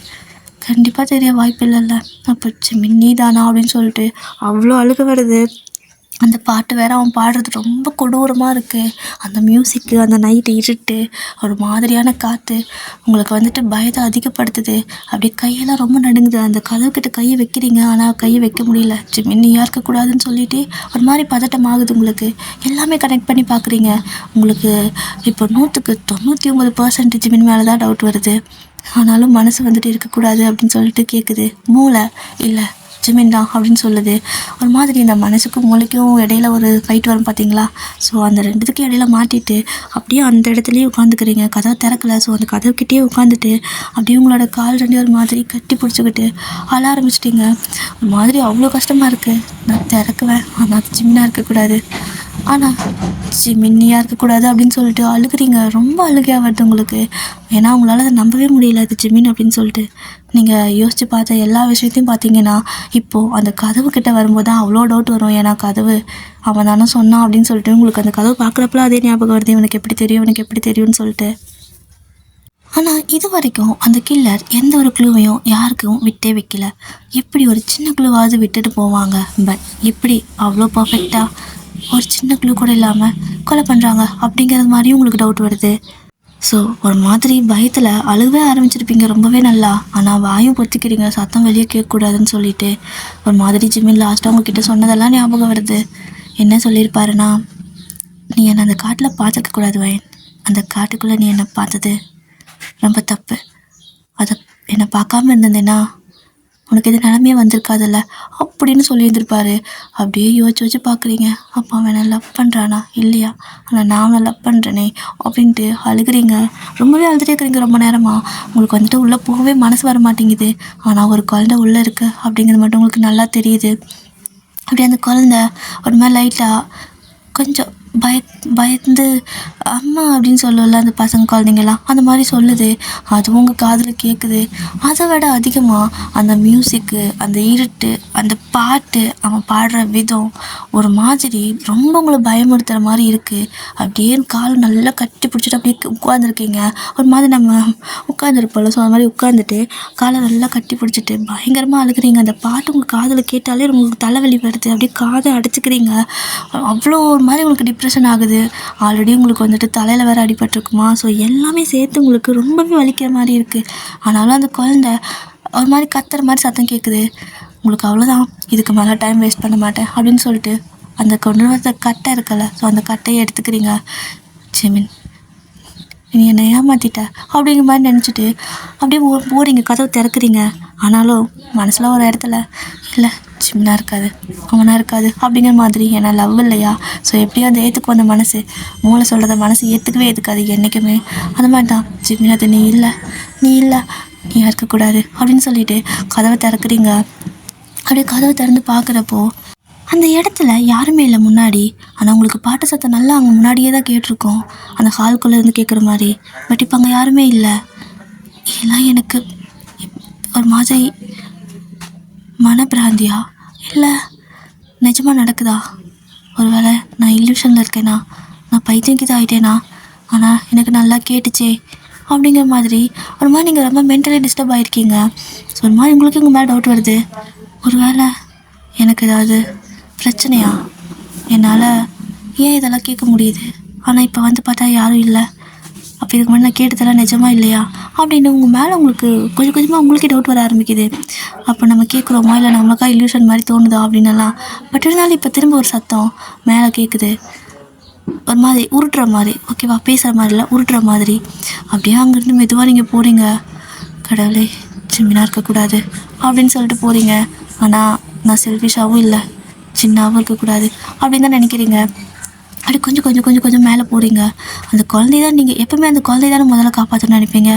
கண்டிப்பாக தெரிய வாய்ப்பு இல்லைல்ல. அப்போ ஜிமின் நீதானா அப்படின்னு சொல்லிட்டு அவ்வளோ அழுக வருது. அந்த பாட்டு வேறு அவன் பாடுறது ரொம்ப கொடூரமாக இருக்குது. அந்த மியூசிக்கு, அந்த நைட்டு இருட்டு, ஒரு மாதிரியான காற்று உங்களுக்கு வந்துட்டு பயத்தை அதிகப்படுத்துது. அப்படியே கையெல்லாம் ரொம்ப நடுங்குது. அந்த கதவுக்கிட்ட கையை வைக்கிறீங்க, ஆனால் கையை வைக்க முடியல. ஜிமின் நீயா இருக்கக்கூடாதுன்னு சொல்லிட்டு ஒரு மாதிரி பதட்டமாகுது உங்களுக்கு. எல்லாமே கனெக்ட் பண்ணி பார்க்குறீங்க. உங்களுக்கு இப்போ 100க்கு 99% ஜிமின் மேலே தான் டவுட் வருது. ஆனாலும் மனசு வந்துட்டு இருக்கக்கூடாது அப்படின்னு சொல்லிட்டு கேட்குது. மூளை இல்லை ஜிமின் தான் அப்படின்னு சொல்லுது. ஒரு மாதிரி இந்த மனசுக்கும் மூளைக்கும் இடையில ஒரு ஃபைட் வரும் பார்த்தீங்களா? ஸோ அந்த 2த்துக்கும் இடையில மாட்டிட்டு அப்படியே அந்த இடத்துலையே உட்காந்துக்கிறீங்க. கதவை திறக்கல. ஸோ அந்த கதவுக்கிட்டே உட்காந்துட்டு அப்படியே உங்களோட கால் 2 ஒரு மாதிரி கட்டி பிடிச்சிக்கிட்டு அழ ஆரம்பிச்சிட்டிங்க. ஒரு மாதிரி அவ்வளோ கஷ்டமாக இருக்குது. நான் திறக்குவேன், ஆனால் ஜிமினாக இருக்கக்கூடாது, ஆனால் ஜிமின்னியாக இருக்கக்கூடாது அப்படின்னு சொல்லிட்டு அழுகிறீங்க. ரொம்ப அழுகையாக வருது உங்களுக்கு. ஏன்னா உங்களால் அதை நம்பவே முடியல அது ஜிமின் அப்படின்னு சொல்லிட்டு. நீங்கள் யோசித்து பார்த்த எல்லா விஷயத்தையும் பார்த்தீங்கன்னா இப்போது அந்த கதவு கிட்டே வரும்போது தான் அவ்வளோ டவுட் வரும். ஏன்னா கதவு அவன் தானே சொன்னான் அப்படின்னு சொல்லிட்டு உங்களுக்கு அந்த கதவு பார்க்குறப்பலாம் அதே ஞாபகம் வருது. இவனுக்கு எப்படி தெரியும்னு சொல்லிட்டு. ஆனால் இது வரைக்கும் அந்த கில்லர் எந்த ஒரு க்ளூவையும் யாருக்கும் விட்டே வைக்கல. எப்படி ஒரு சின்ன க்ளூவாவது விட்டுட்டு போவாங்க. பட் எப்படி அவ்வளோ பர்ஃபெக்டாக ஒரு சின்ன க்ளூ கூட இல்லாமல் கொலை பண்ணுறாங்க அப்படிங்கிறது மாதிரியும் உங்களுக்கு டவுட் வருது. ஸோ ஒரு மாதிரி பயத்தில் அழுகவே ஆரம்பிச்சிருப்பீங்க ரொம்பவே நல்லா. ஆனால் வாயும் பொத்திக்கிறீங்க சத்தம் வெளியே கேட்கக்கூடாதுன்னு சொல்லிட்டு. ஒரு மாதிரி ஜிம்மில் லாஸ்ட்டாக உங்ககிட்ட சொன்னதெல்லாம் ஞாபகம் வருது. என்ன சொல்லியிருப்பாருன்னா, நீ என்னை அந்த காட்டில் பார்த்துருக்கக்கூடாது வயன். அந்த காட்டுக்குள்ளே நீ என்னை பார்த்தது ரொம்ப தப்பு. அதை என்னை பார்க்காம இருந்தேன்னா உனக்கு எது நிலமையே வந்திருக்காதுல்ல அப்படின்னு சொல்லியிருந்திருப்பாரு. அப்படியே யோசிச்சு பார்க்குறீங்க, அப்பா அவன் லவ் பண்ணுறானா இல்லையா, ஆனால் நான் அவனை லவ் பண்ணுறேனே அப்படின்ட்டு அழுகிறீங்க. ரொம்பவே அழுதுட்டே இருக்கிறீங்க ரொம்ப நேரமாக. உங்களுக்கு வந்துட்டு உள்ளே போகவே மனசு வர மாட்டேங்குது. ஆனால் ஒரு குழந்தை உள்ளே இருக்குது அப்படிங்கிறது மட்டும் உங்களுக்கு நல்லா தெரியுது. அப்படி அந்த குழந்தை ஒரு மாதிரி லைட்டாக கொஞ்சம் பயந்து அம்மா அப்படின்னு சொல்லல அந்த பசங்க குழந்தைங்களாம் அந்த மாதிரி சொல்லுது. அதுவும் உங்கள் காதில் கேட்குது. அதை விட அதிகமாக அந்த மியூசிக்கு, அந்த இருட்டு, அந்த பாட்டு, அவன் பாடுற விதம் ஒரு மாதிரி ரொம்ப உங்களை பயமுறுத்துகிற மாதிரி இருக்குது. அப்படியே கால் நல்லா கட்டி பிடிச்சிட்டு அப்படியே உட்காந்துருக்கீங்க. ஒரு மாதிரி நம்ம உட்காந்துருப்போம்ல, ஸோ அது மாதிரி உட்காந்துட்டு காலை நல்லா கட்டி பிடிச்சிட்டு பயங்கரமாக அழுகிறீங்க. அந்த பாட்டு உங்கள் காதில் கேட்டாலே உங்களுக்கு தலைவலி வருது. அப்படியே காதை அடிச்சுக்கிறீங்க. அவ்வளோ ஒரு மாதிரி உங்களுக்கு டிப்ரெஷன் ஆகுது. ஆல்ரெடி உங்களுக்கு வந்துட்டு தலையில் வேறு அடிபட்டிருக்குமா, ஸோ எல்லாமே சேர்த்து உங்களுக்கு ரொம்பவே வலிக்கிற மாதிரி இருக்குது. ஆனாலும் அந்த குழந்தை ஒரு மாதிரி கத்துற மாதிரி சத்தம் கேட்குது. உங்களுக்கு அவ்வளோதான், இதுக்கு மேலே டைம் வேஸ்ட் பண்ண மாட்டேன் அப்படின்னு சொல்லிட்டு அந்த கொண்டு வந்த கட்டை இருக்குல்ல, ஸோ அந்த கட்டையை எடுத்துக்கிறீங்க. ஜெமின் நீ என்னை ஏமாற்றிட்ட அப்படிங்கிற மாதிரி நினச்சிட்டு அப்படியே போகிறீங்க, கதவை திறக்கிறீங்க. ஆனாலும் மனசில் ஒரு இடத்துல இல்லை ஜிம்னாக இருக்காது, அவனாக இருக்காது அப்படிங்கிற மாதிரி. ஏன்னா லவ் இல்லையா, ஸோ எப்படியும் அந்த ஏற்றுக்கு வந்த மனசு மூளை சொல்கிறத மனசு ஏற்றுக்கவே ஏற்றுக்காது என்றைக்குமே. அந்த மாதிரி தான் ஜிம்மின், அது நீ இல்லை நீ இருக்கக்கூடாது அப்படின்னு சொல்லிட்டு கதவை திறக்கிறீங்க. அப்படியே கதவை திறந்து பார்க்குறப்போ அந்த இடத்துல யாருமே இல்லை முன்னாடி. ஆனால் உங்களுக்கு பாட்டு சத்தம் நல்லா அங்கே முன்னாடியே தான் கேட்டிருக்கோம், அந்த ஹால்குள்ளே இருந்து கேட்குற மாதிரி. பட் இப்போ அங்கே யாருமே இல்லை. இதெல்லாம் எனக்கு ஒரு மாதிரி மனப்பிராந்தியா இல்லை நிஜமாக நடக்குதா? ஒருவேளை நான் இல்யூஷனில் இருக்கேனா, நான் பைத்தியங்கிட்ட ஆகிட்டேனா? ஆனால் எனக்கு நல்லா கேட்டுச்சே அப்படிங்கிற மாதிரி ஒரு மாதிரி நீங்கள் ரொம்ப மென்டலி டிஸ்டர்ப் ஆகிருக்கீங்க. ஸோ ஒரு மாதிரி உங்களுக்கு உங்கள் மேலே டவுட் வருது. ஒருவேளை எனக்கு ஏதாவது பிரச்சனையா, என்னால் ஏன் இதெல்லாம் கேட்க முடியுது, ஆனால் இப்போ வந்து பார்த்தா யாரும் இல்லை, அப்போ இதுக்கு முன்னாடி நான் கேட்டதெல்லாம் நிஜமா இல்லையா அப்படின்னு உங்கள் மேலே உங்களுக்கு கொஞ்சம் கொஞ்சமாக உங்களுக்கே டவுட் வர ஆரம்பிக்குது. அப்போ நம்ம கேட்குறோமா இல்லை நம்மளுக்கா இல்யூஷன் மாதிரி தோணுதா அப்படின்னலாம். பட் இருந்தாலும் இப்போ திரும்ப ஒரு சத்தம் மேலே கேட்குது, ஒரு மாதிரி உருட்டுற மாதிரி, ஓகேவா, பேசுகிற மாதிரி இல்லை, உருட்டுற மாதிரி. அப்படியே அங்கேருந்து மெதுவாக நீங்கள் போகிறீங்க. கடவுளே ஜிம்மினாக இருக்கக்கூடாது அப்படின்னு சொல்லிட்டு போகிறீங்க. ஆனால் நான் செல்ஃபிஷாகவும் இல்லை, சின்னாகவும் இருக்கக்கூடாது அப்படின்னு தான் நினைக்கிறீங்க. அப்படி கொஞ்சம் கொஞ்சம் கொஞ்சம் கொஞ்சம் மேலே போகிறீங்க. அந்த குழந்தை தான், நீங்கள் எப்போவுமே அந்த குழந்தை தானே முதல்ல காப்பாற்றணும்னு நினைப்பீங்க.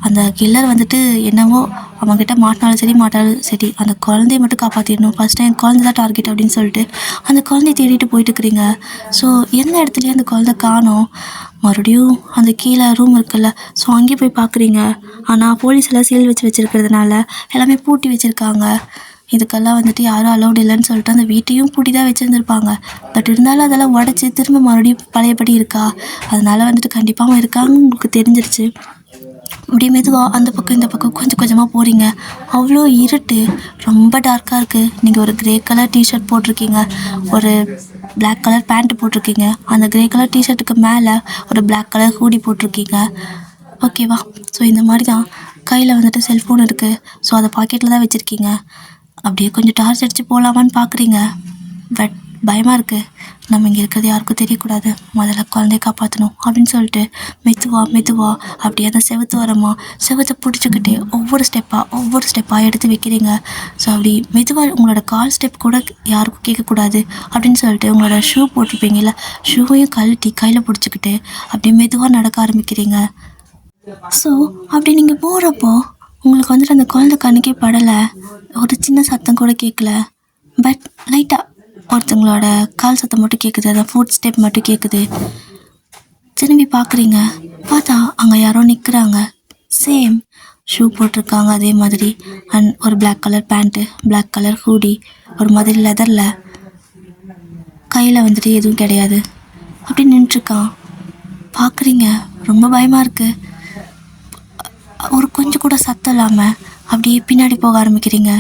அந்த கில்லர் வந்துட்டு என்னவோ அவங்ககிட்ட மாட்டினாலும் சரி மாட்டாலும் சரி அந்த குழந்தைய மட்டும் காப்பாற்றிடணும், ஃபஸ்ட் டைம் குழந்தை தான் டார்கெட் அப்படின்னு சொல்லிட்டு அந்த குழந்தைய தேடிட்டு போயிட்டு இருக்கிறீங்க. ஸோ எந்த இடத்துலையும் அந்த குழந்தை காணோம். மறுபடியும் அந்த கீழே ரூம் இருக்குல்ல, ஸோ அங்கேயே போய் பார்க்குறீங்க. ஆனால் போலீஸ் எல்லாம் சீல் வச்சுருக்கிறதுனால எல்லாமே பூட்டி வச்சுருக்காங்க. இதுக்கெல்லாம் வந்துட்டு யாரும் அலௌட் இல்லைன்னு சொல்லிட்டு அந்த வீட்டையும் பூட்டி தான் வச்சுருந்துருப்பாங்க. பட் இருந்தாலும் அதெல்லாம் உடச்சி திரும்ப மறுபடியும் பழையபடி இருக்கா, அதனால் வந்துட்டு கண்டிப்பாக இருக்காங்க உங்களுக்கு தெரிஞ்சிருச்சு. அப்படியே மெதுவாக அந்த பக்கம் இந்த பக்கம் கொஞ்சம் கொஞ்சமாக போகிறீங்க. அவ்வளோ இருட்டு, ரொம்ப டார்க்காக இருக்குது. நீங்கள் ஒரு க்ரே கலர் டிஷர்ட் போட்டிருக்கீங்க, ஒரு பிளாக் கலர் பேண்ட்டு போட்டிருக்கீங்க, அந்த க்ரே கலர் டிஷர்ட்டுக்கு மேலே ஒரு பிளாக் கலர் ஹூடி போட்டிருக்கீங்க, ஓகேவா. ஸோ இந்த மாதிரி தான் கையில் வந்துட்டு செல்ஃபோன் இருக்குது, ஸோ அதை பாக்கெட்டில் தான் வச்சுருக்கீங்க. அப்படியே கொஞ்சம் டார்ச் அடித்து போகலாமான்னு பார்க்குறீங்க. பட் பயமாக இருக்குது, நம்ம இங்கே இருக்கிறது யாருக்கும் தெரியக்கூடாது, முதல்ல குழந்தைய காப்பாற்றணும் அப்படின்னு சொல்லிட்டு மெதுவாக அப்படியே அந்த செவத்தை பிடிச்சிக்கிட்டே ஒவ்வொரு ஸ்டெப்பாக எடுத்து வைக்கிறீங்க. ஸோ அப்படி மெதுவாக உங்களோட கால் ஸ்டெப் கூட யாருக்கும் கேட்கக்கூடாது அப்படின்னு சொல்லிட்டு உங்களோட ஷூ போட்டிருப்பீங்கல்ல, ஷூவையும் கழட்டி கையில் பிடிச்சிக்கிட்டு அப்படியே மெதுவாக நடக்க ஆரம்பிக்கிறீங்க. ஸோ அப்படி நீங்கள் போகிறப்போ உங்களுக்கு வந்துட்டு அந்த குழந்தை கண்ணுக்கே படலை, ஒரு சின்ன சத்தம் கூட கேட்கல. பட் லைட்டாக ஒருத்தங்களோட கால் சத்தம் மட்டும் கேட்குது, அந்த ஃபுட் ஸ்டெப் மட்டும் கேட்குது. திரும்பி பார்க்குறீங்க, பார்த்தா அங்கே யாரோ நிற்கிறாங்க. சேம் ஷூ போட்டிருக்காங்க அதே மாதிரி, அண்ட் ஒரு black colour pant, black colour hoodie, ஒரு மாதிரி லெதரில், கையில் வந்துட்டு எதுவும் கிடையாது, அப்படி நின்றுருக்கான். பார்க்குறீங்க, ரொம்ப பயமாக இருக்குது. ஒரு கொஞ்சம் கூட சத்தம் இல்லாமல் அப்படியே பின்னாடி போக ஆரம்பிக்கிறீங்க.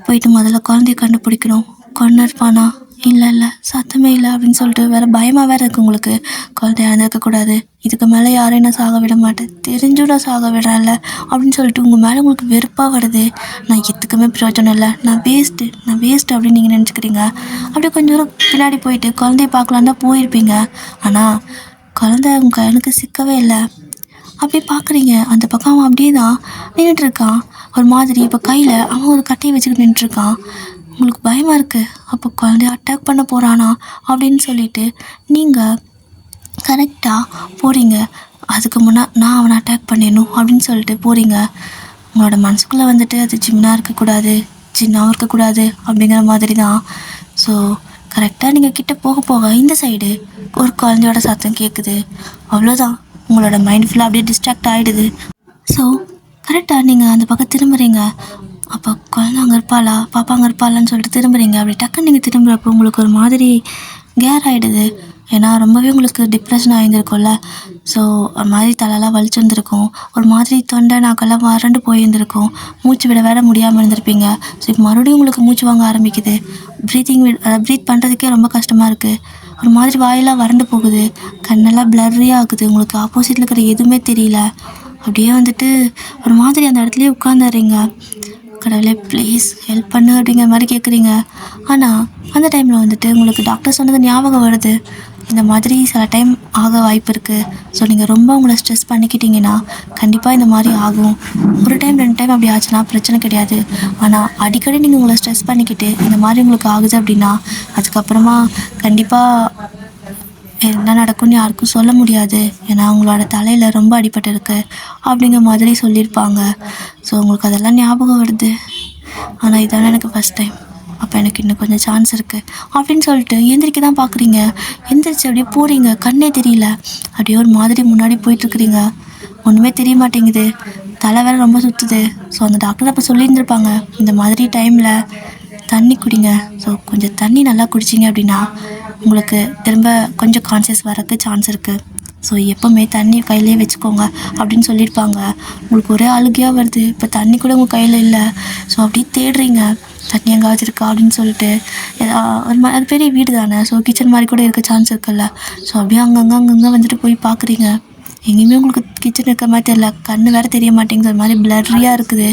போயிட்டு முதல்ல குழந்தைய கண்டுபிடிக்கணும், கொண்டு இருப்பானா இல்லை இல்லை சத்தமே இல்லை அப்படின்னு சொல்லிட்டு வேறு பயமாக வேறு இருக்குது உங்களுக்கு. குழந்தை இழந்திருக்கக்கூடாது, இதுக்கு மேலே யாரையும் நான் சாக விட மாட்டேன், தெரிஞ்சும் நான் சாக விடுறேன்ல அப்படின்னு சொல்லிட்டு உங்கள் மேலே உங்களுக்கு வெறுப்பாக வருது. நான் எதுக்குமே பிரயோஜனம் இல்லை, நான் வேஸ்ட்டு அப்படின்னு நீங்கள் நினச்சிக்கிறீங்க. அப்படியே கொஞ்சம் தூரம் பின்னாடி போயிட்டு குழந்தைய பார்க்கலான்னு தான் போயிருப்பீங்க. ஆனால் குழந்தை உங்கள் கண்ணுக்கு சிக்கவே இல்லை. அப்படியே பார்க்குறீங்க, அந்த பக்கம் அவன் அப்படியே தான் நின்றுட்டுருக்கான் ஒரு மாதிரி. இப்போ கையில் அவன் ஒரு கட்டையை வச்சுக்கிட்டு நின்றுட்டுருக்கான். உங்களுக்கு பயமாக இருக்குது, அப்போ குழந்தைய அட்டாக் பண்ண போகிறானா அப்படின்னு சொல்லிட்டு நீங்கள் கரெக்டாக போகிறீங்க. அதுக்கு நான் அவனை அட்டாக் பண்ணிடணும் அப்படின்னு சொல்லிட்டு போகிறீங்க. உங்களோட மனசுக்குள்ளே வந்துட்டு அது சின்னதாக இருக்கக்கூடாது, சின்னவும் இருக்கக்கூடாது அப்படிங்கிற மாதிரி தான். ஸோ கரெக்டாக நீங்கள் கிட்டே போக போக இந்த சைடு ஒரு குழந்தையோட சத்தம் கேட்குது. அவ்வளோதான், உங்களோட மைண்ட் ஃபுல்லாக அப்படியே டிஸ்ட்ராக்ட் ஆகிடுது. ஸோ கரெக்டாக நீங்கள் அந்த பக்கம் திரும்புகிறீங்க. அப்போ குழந்தை அங்கே இருப்பாளா, பாப்பா அங்கே இருப்பாளான்னு சொல்லிட்டு திரும்புகிறீங்க. அப்படி டக்குன்னு நீங்கள் திரும்புகிறப்போ உங்களுக்கு ஒரு மாதிரி கேர் ஆகிடுது. ஏன்னா ரொம்பவே உங்களுக்கு டிப்ரெஷன் ஆகியிருந்துருக்கும்ல. ஸோ ஒரு மாதிரி தலையெல்லாம் வலிச்சுருந்துருக்கும், ஒரு மாதிரி தொண்டை நாக்கெல்லாம் வறண்டு போயிருந்துருக்கும், மூச்சு விட வேற முடியாமல் இருந்திருப்பீங்க. ஸோ இப்போ மறுபடியும் உங்களுக்கு மூச்சு வாங்க ஆரம்பிக்குது. ப்ரீத் பண்ணுறதுக்கே ரொம்ப கஷ்டமாக இருக்குது. ஒரு மாதிரி வாயெல்லாம் வறண்டு போகுது, கண்ணெல்லாம் பிளர்ரியாக ஆகுது, உங்களுக்கு ஆப்போசிட்டில் இருக்கிற எதுவுமே தெரியல. அப்படியே வந்துட்டு ஒரு மாதிரி அந்த இடத்துலையே உட்காந்துடுறீங்க. கடவுளே ப்ளீஸ் ஹெல்ப் பண்ணு அப்படிங்கிற மாதிரி கேட்குறீங்க. ஆனால் அந்த டைமில் வந்துட்டு உங்களுக்கு டாக்டர் சொன்னது ஞாபகம் வருது. இந்த மாதிரி சில டைம் ஆக வாய்ப்பு இருக்குது. ஸோ நீங்கள் ரொம்ப உங்களை ஸ்ட்ரெஸ் பண்ணிக்கிட்டீங்கன்னா கண்டிப்பாக இந்த மாதிரி ஆகும். ஒரு டைம் 2 டைம் அப்படி ஆச்சுன்னா பிரச்சனை கிடையாது. ஆனால் அடிக்கடி நீங்கள் உங்களை ஸ்ட்ரெஸ் பண்ணிக்கிட்டு இந்த மாதிரி உங்களுக்கு ஆகுது அப்படின்னா அதுக்கப்புறமா கண்டிப்பாக என்ன நடக்கும்னு யாருக்கும் சொல்ல முடியாது. ஏன்னா அவங்களோட தலையில் ரொம்ப அடிபட்டு இருக்கு அப்படிங்கிற மாதிரி சொல்லியிருப்பாங்க. ஸோ உங்களுக்கு அதெல்லாம் ஞாபகம் வருது. ஆனால் இதான எனக்கு ஃபஸ்ட் டைம், அப்போ எனக்கு இன்னும் கொஞ்சம் சான்ஸ் இருக்குது அப்படின்னு சொல்லிட்டு எந்திரிக்க தான் பார்க்குறீங்க. எந்திரிச்சு அப்படியே போகிறீங்க, கண்ணே தெரியல. அப்படியே ஒரு மாதிரி முன்னாடி போயிட்டுருக்குறீங்க, ஒன்றுமே தெரிய மாட்டேங்குது, தலை வேறு ரொம்ப சுற்றுது. ஸோ அந்த டாக்டர் அப்போ சொல்லியிருந்திருப்பாங்க, இந்த மாதிரி டைமில் தண்ணி குடிங்க. ஸோ கொஞ்சம் தண்ணி நல்லா குடிச்சிங்க அப்படின்னா உங்களுக்கு திரும்ப கொஞ்சம் கான்சியஸ் வரக்கு சான்ஸ் இருக்குது. ஸோ எப்போவுமே தண்ணி கையிலே வச்சுக்கோங்க அப்படின்னு சொல்லியிருப்பாங்க. உங்களுக்கு ஒரே அழுகையாக வருது, இப்போ தண்ணி கூட உங்கள் கையில் இல்லை. ஸோ அப்படியே தேடுறீங்க, தண்ணி எங்காச்சும் இருக்கா அப்படின்னு சொல்லிட்டு. அது பெரிய வீடு தானே, ஸோ கிச்சன் மாதிரி கூட இருக்க சான்ஸ் இருக்குல்ல. ஸோ அப்படியே அங்கங்கே வந்துட்டு போய் பார்க்குறீங்க. எங்கேயுமே உங்களுக்கு கிச்சன் இருக்க மாதிரி தெரியல, கண்ணு வேறு தெரிய மாட்டேங்குது, ஒரு மாதிரி பிளர்ரியாக இருக்குது.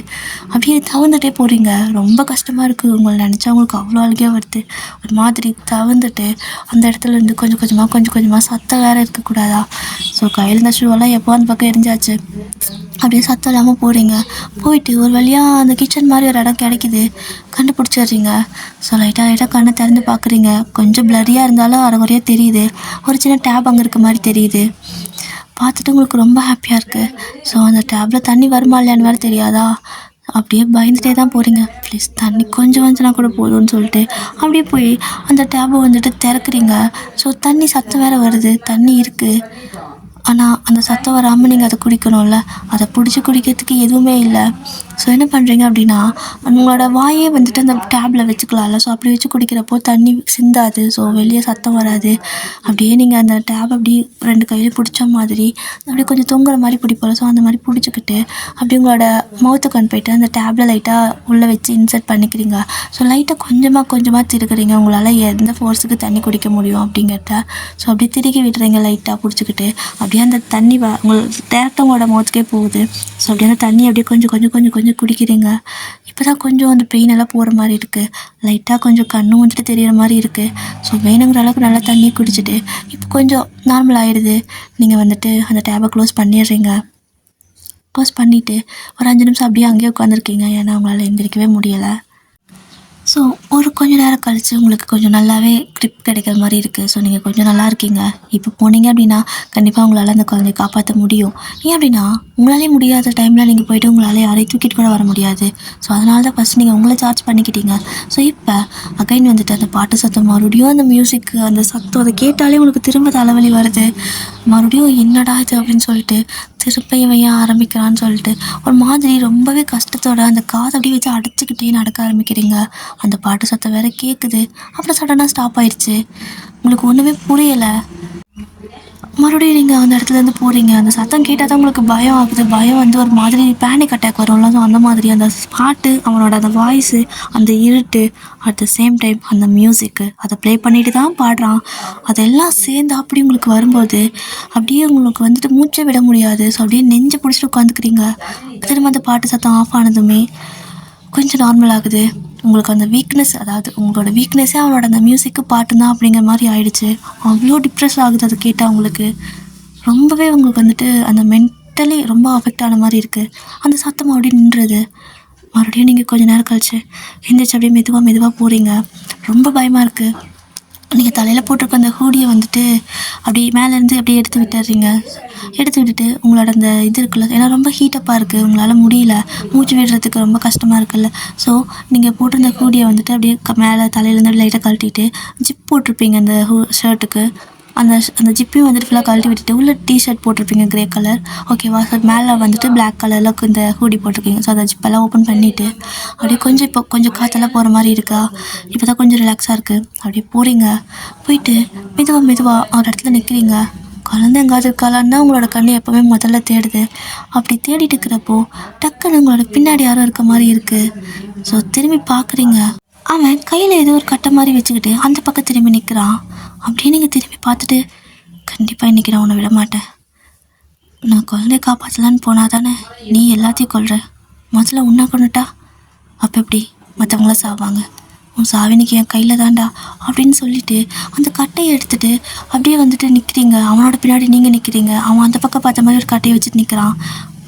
அப்படியே தவந்துட்டே போகிறீங்க. ரொம்ப கஷ்டமாக இருக்குது, உங்களை நினச்சா உங்களுக்கு அவ்வளோ அழுகையாக வருது. ஒரு மாதிரி தவந்துட்டு அந்த இடத்துல இருந்து கொஞ்சம் கொஞ்சமாக சத்தம் வேறு இருக்கக்கூடாதா. ஸோ கையில் இந்த ஷூவெல்லாம் எப்போ அந்த பக்கம் எரிஞ்சாச்சு. அப்படியே சத்தம் இல்லாமல் போகிறீங்க. போயிட்டு ஒரு வழியாக அந்த கிச்சன் மாதிரி ஒரு இடம் கிடைக்கிது, கண்டுபிடிச்சிடுறீங்க. ஸோ லைட்டாக கண்ணை திறந்து பார்க்குறீங்க. கொஞ்சம் பிளரியாக இருந்தாலும் அரைகுறையாக தெரியுது. ஒரு சின்ன டேப் அங்கே இருக்க மாதிரி தெரியுது. பார்த்துட்டு உங்களுக்கு ரொம்ப ஹாப்பியாக இருக்குது. ஸோ அந்த டேப்பில் தண்ணி வருமா இல்லையான்னு வேறு தெரியாதா. அப்படியே பயந்துகிட்டே தான் போகிறீங்க. ப்ளீஸ் தண்ணி கொஞ்சம் வந்துச்சுனா கூட போதும்னு சொல்லிட்டு அப்படியே போய் அந்த டேப்பை வந்துட்டு திறக்கிறீங்க. ஸோ தண்ணி சத்தம் வேறு வருது, தண்ணி இருக்குது. ஆனால் அந்த சத்தம் வராமல் நீங்கள் அதை குடிக்கணும்ல, அதை பிடிச்சி குடிக்கிறதுக்கு எதுவுமே இல்லை. ஸோ என்ன பண்ணுறீங்க அப்படின்னா உங்களோட வாயே வந்துட்டு அந்த டேப்பில் வச்சுக்கலாம்ல. ஸோ அப்படி வச்சு குடிக்கிறப்போ தண்ணி சிந்தாது, ஸோ வெளியே சத்தம் வராது. அப்படியே நீங்கள் அந்த டேப் அப்படியே 2 கையிலையும் பிடிச்ச மாதிரி அப்படியே கொஞ்சம் தொங்குற மாதிரி பிடிப்போம். ஸோ அந்த மாதிரி பிடிச்சிக்கிட்டு அப்படி உங்களோட மவுத்தை கொண்டு போய்ட்டு அந்த டேப்பில் லைட்டாக உள்ளே வச்சு இன்சர்ட் பண்ணிக்கிறீங்க. ஸோ லைட்டாக கொஞ்சமாக திருக்கிறீங்க, உங்களால் எந்த ஃபோர்ஸுக்கு தண்ணி குடிக்க முடியும் அப்படிங்கிறத. ஸோ அப்படியே திருக்கி விட்டுறீங்க லைட்டாக பிடிச்சிக்கிட்டு. அப்படியே அந்த தண்ணி உங்களுக்கு டேரக்டாக உங்களோட மவுத்துக்கே போகுது. ஸோ அப்படியே அந்த தண்ணி அப்படியே கொஞ்சம் குடிக்கிறீங்க. இப்போ தான் கொஞ்சம் அந்த பெயின் எல்லாம் போகிற மாதிரி இருக்குது, லைட்டாக கொஞ்சம் கண்ணும் வந்துட்டு தெரிகிற மாதிரி இருக்குது. ஸோ வேணுங்கிற அளவுக்கு நல்லா தண்ணி குடிச்சிட்டு இப்போ கொஞ்சம் நார்மல் ஆகிடுது. நீங்கள் வந்துட்டு அந்த டேப்பை க்ளோஸ் பண்ணிடுறீங்க. க்ளோஸ் பண்ணிவிட்டு ஒரு 5 நிமிஷம் அப்படியே அங்கேயே உட்காந்துருக்கீங்க, ஏன்னா உங்களால் எந்திரிக்கவே முடியலை. ஸோ ஒரு கொஞ்சம் நேரம் கழித்து உங்களுக்கு கொஞ்சம் நல்லாவே க்ரிப் கிடைக்கிற மாதிரி இருக்குது. ஸோ நீங்கள் கொஞ்சம் நல்லா இருக்கீங்க. இப்போ போனீங்க அப்படின்னா கண்டிப்பாக உங்களால் அந்த குழந்தைய காப்பாற்ற முடியும். ஏன் அப்படின்னா உங்களாலே முடியாத டைமில் நீங்கள் போய்ட்டு உங்களால் யாரையும் தூக்கிட்டு கூட வர முடியாது. ஸோ அதனால தான் ஃபஸ்ட் நீங்கள் உங்களை சார்ஜ் பண்ணிக்கிட்டீங்க. ஸோ இப்போ அகைன் வந்துட்டு அந்த பாட்டு சத்தம் மறுபடியும் அந்த மியூசிக்கு அந்த சத்தம் அதை கேட்டாலே உங்களுக்கு திரும்ப தலைவலி வருது. மறுபடியும் என்னடா இது அப்படின்னு சொல்லிட்டு திரும்ப இவன் ஏன் ஆரம்பிக்கிறான்னு சொல்லிட்டு ஒரு மாதிரி ரொம்பவே கஷ்டத்தோட அந்த காதை அப்படியே வச்சு அடைச்சிக்கிட்டே நடக்க ஆரம்பிக்கிறீங்க. அந்த பாட்டு சத்தம் வேறு கேட்குது. அப்புறம் சடனாக ஸ்டாப் ஆயிடுச்சு. உங்களுக்கு ஒன்றுமே புரியலை. மறுபடியும் நீங்கள் அந்த இடத்துலேருந்து போகிறீங்க. அந்த சத்தம் கேட்டால் தான் உங்களுக்கு பயம் ஆகுது. பயம் வந்து ஒரு மாதிரி பேனிக் அட்டாக் வரும்ல. ஸோ அந்த மாதிரி அந்த பாட்டு, அவனோட அந்த வாய்ஸு, அந்த இருட்டு, அட் த சேம் டைம் அந்த மியூசிக்கு அதை ப்ளே பண்ணிட்டு தான் பாடுறான். அதெல்லாம் சேர்ந்து அப்படி உங்களுக்கு வரும்போது அப்படியே உங்களுக்கு வந்துட்டு மூச்சே விட முடியாது. ஸோ அப்படியே நெஞ்சு பிடிச்சிட்டு உட்காந்துக்கிறீங்க. திரும்ப அந்த பாட்டு சத்தம் ஆஃப் ஆனதுமே கொஞ்சம் நார்மல் ஆகுது. உங்களுக்கு அந்த வீக்னஸ், அதாவது உங்களோட வீக்னஸே அவனோட அந்த மியூசிக்கு பாட்டு தான் அப்படிங்கிற மாதிரி ஆயிடுச்சு. அவ்வளோ டிப்ரெஸ் ஆகுது அதை கேட்டால் உங்களுக்கு. ரொம்பவே உங்களுக்கு வந்துட்டு அந்த மென்டலி ரொம்ப அஃபெக்ட் ஆன மாதிரி இருக்குது. அந்த சத்தம் அப்படியே நின்றுது. மறுபடியும் நீங்கள் கொஞ்சம் நேரம் கழிச்சு எந்திரிச்சு அப்படியே மெதுவாக போகிறீங்க. ரொம்ப பயமாக இருக்குது. நீங்கள் தலையில் போட்டிருக்க அந்த ஹூடியை வந்துட்டு அப்படியே மேலேருந்து அப்படியே எடுத்து விட்டுறீங்க. எடுத்து விட்டுட்டு உங்களோட அந்த இது இருக்குல்ல, ஏன்னா ரொம்ப ஹீட்டப்பாக இருக்குது, உங்களால் முடியல, மூச்சு விடுறதுக்கு ரொம்ப கஷ்டமாக இருக்குல்ல. ஸோ நீங்கள் போட்டிருந்த ஹூடியை வந்துட்டு அப்படியே மேலே தலையிலேருந்து லைட்டாக கழட்டிட்டு ஜிப் போட்டிருப்பீங்க அந்த ஷர்ட்டுக்கு. அந்த ஜிப்பையும் வந்துட்டு ஃபுல்லாக கழட்டி விட்டுட்டு உள்ள டிஷர்ட் போட்டிருப்பீங்க க்ரே கலர், ஓகேவா. ஸோ மேலே வந்துட்டு பிளாக் கலரில் இந்த ஹூடி போட்டிருக்கீங்க. ஸோ அந்த ஜிப்பெல்லாம் ஓப்பன் பண்ணிவிட்டு அப்படியே இப்போ கொஞ்சம் காற்றெல்லாம் போகிற மாதிரி இருக்கா. இப்போ தான் கொஞ்சம் ரிலாக்ஸாக இருக்குது. அப்படியே போகிறீங்க. போயிட்டு மெதுவாக ஒரு இடத்துல நிற்கிறீங்க. குழந்தை எங்காவது இருக்காளான்னு தான் உங்களோட கண்ணு எப்போவுமே முதல்ல தேடுது. அப்படி தேடிட்டு இருக்கிறப்போ டக்குன்னு உங்களோட பின்னாடி யாரும் இருக்க மாதிரி இருக்குது. ஸோ திரும்பி பார்க்குறீங்க. அவன் கையில் ஏதோ ஒரு கட்டை மாதிரி வச்சுக்கிட்டு அந்த பக்கம் திரும்பி நிற்கிறான். அப்படியே நீங்கள் திரும்பி பார்த்துட்டு, கண்டிப்பாக இன்றைக்கி நான் உன்னை விட மாட்டேன், நான் குழந்தைய காப்பாற்றலான்னு போனால் தானே நீ எல்லாத்தையும் கொல்ற, முதல்ல உன்னை கொண்டுட்டா அப்போ எப்படி மற்றவங்களாம் சாவாங்க, உன் சாவினிக்கு என் கையில் தான்டா அப்படின்னு சொல்லிட்டு அந்த கட்டையை எடுத்துகிட்டு அப்படியே வந்துட்டு நிற்கிறீங்க. அவனோட பின்னாடி நீங்கள் நிற்கிறீங்க. அவன் அந்த பக்கம் பார்த்த மாதிரி ஒரு கட்டையை வச்சுட்டு நிற்கிறான்.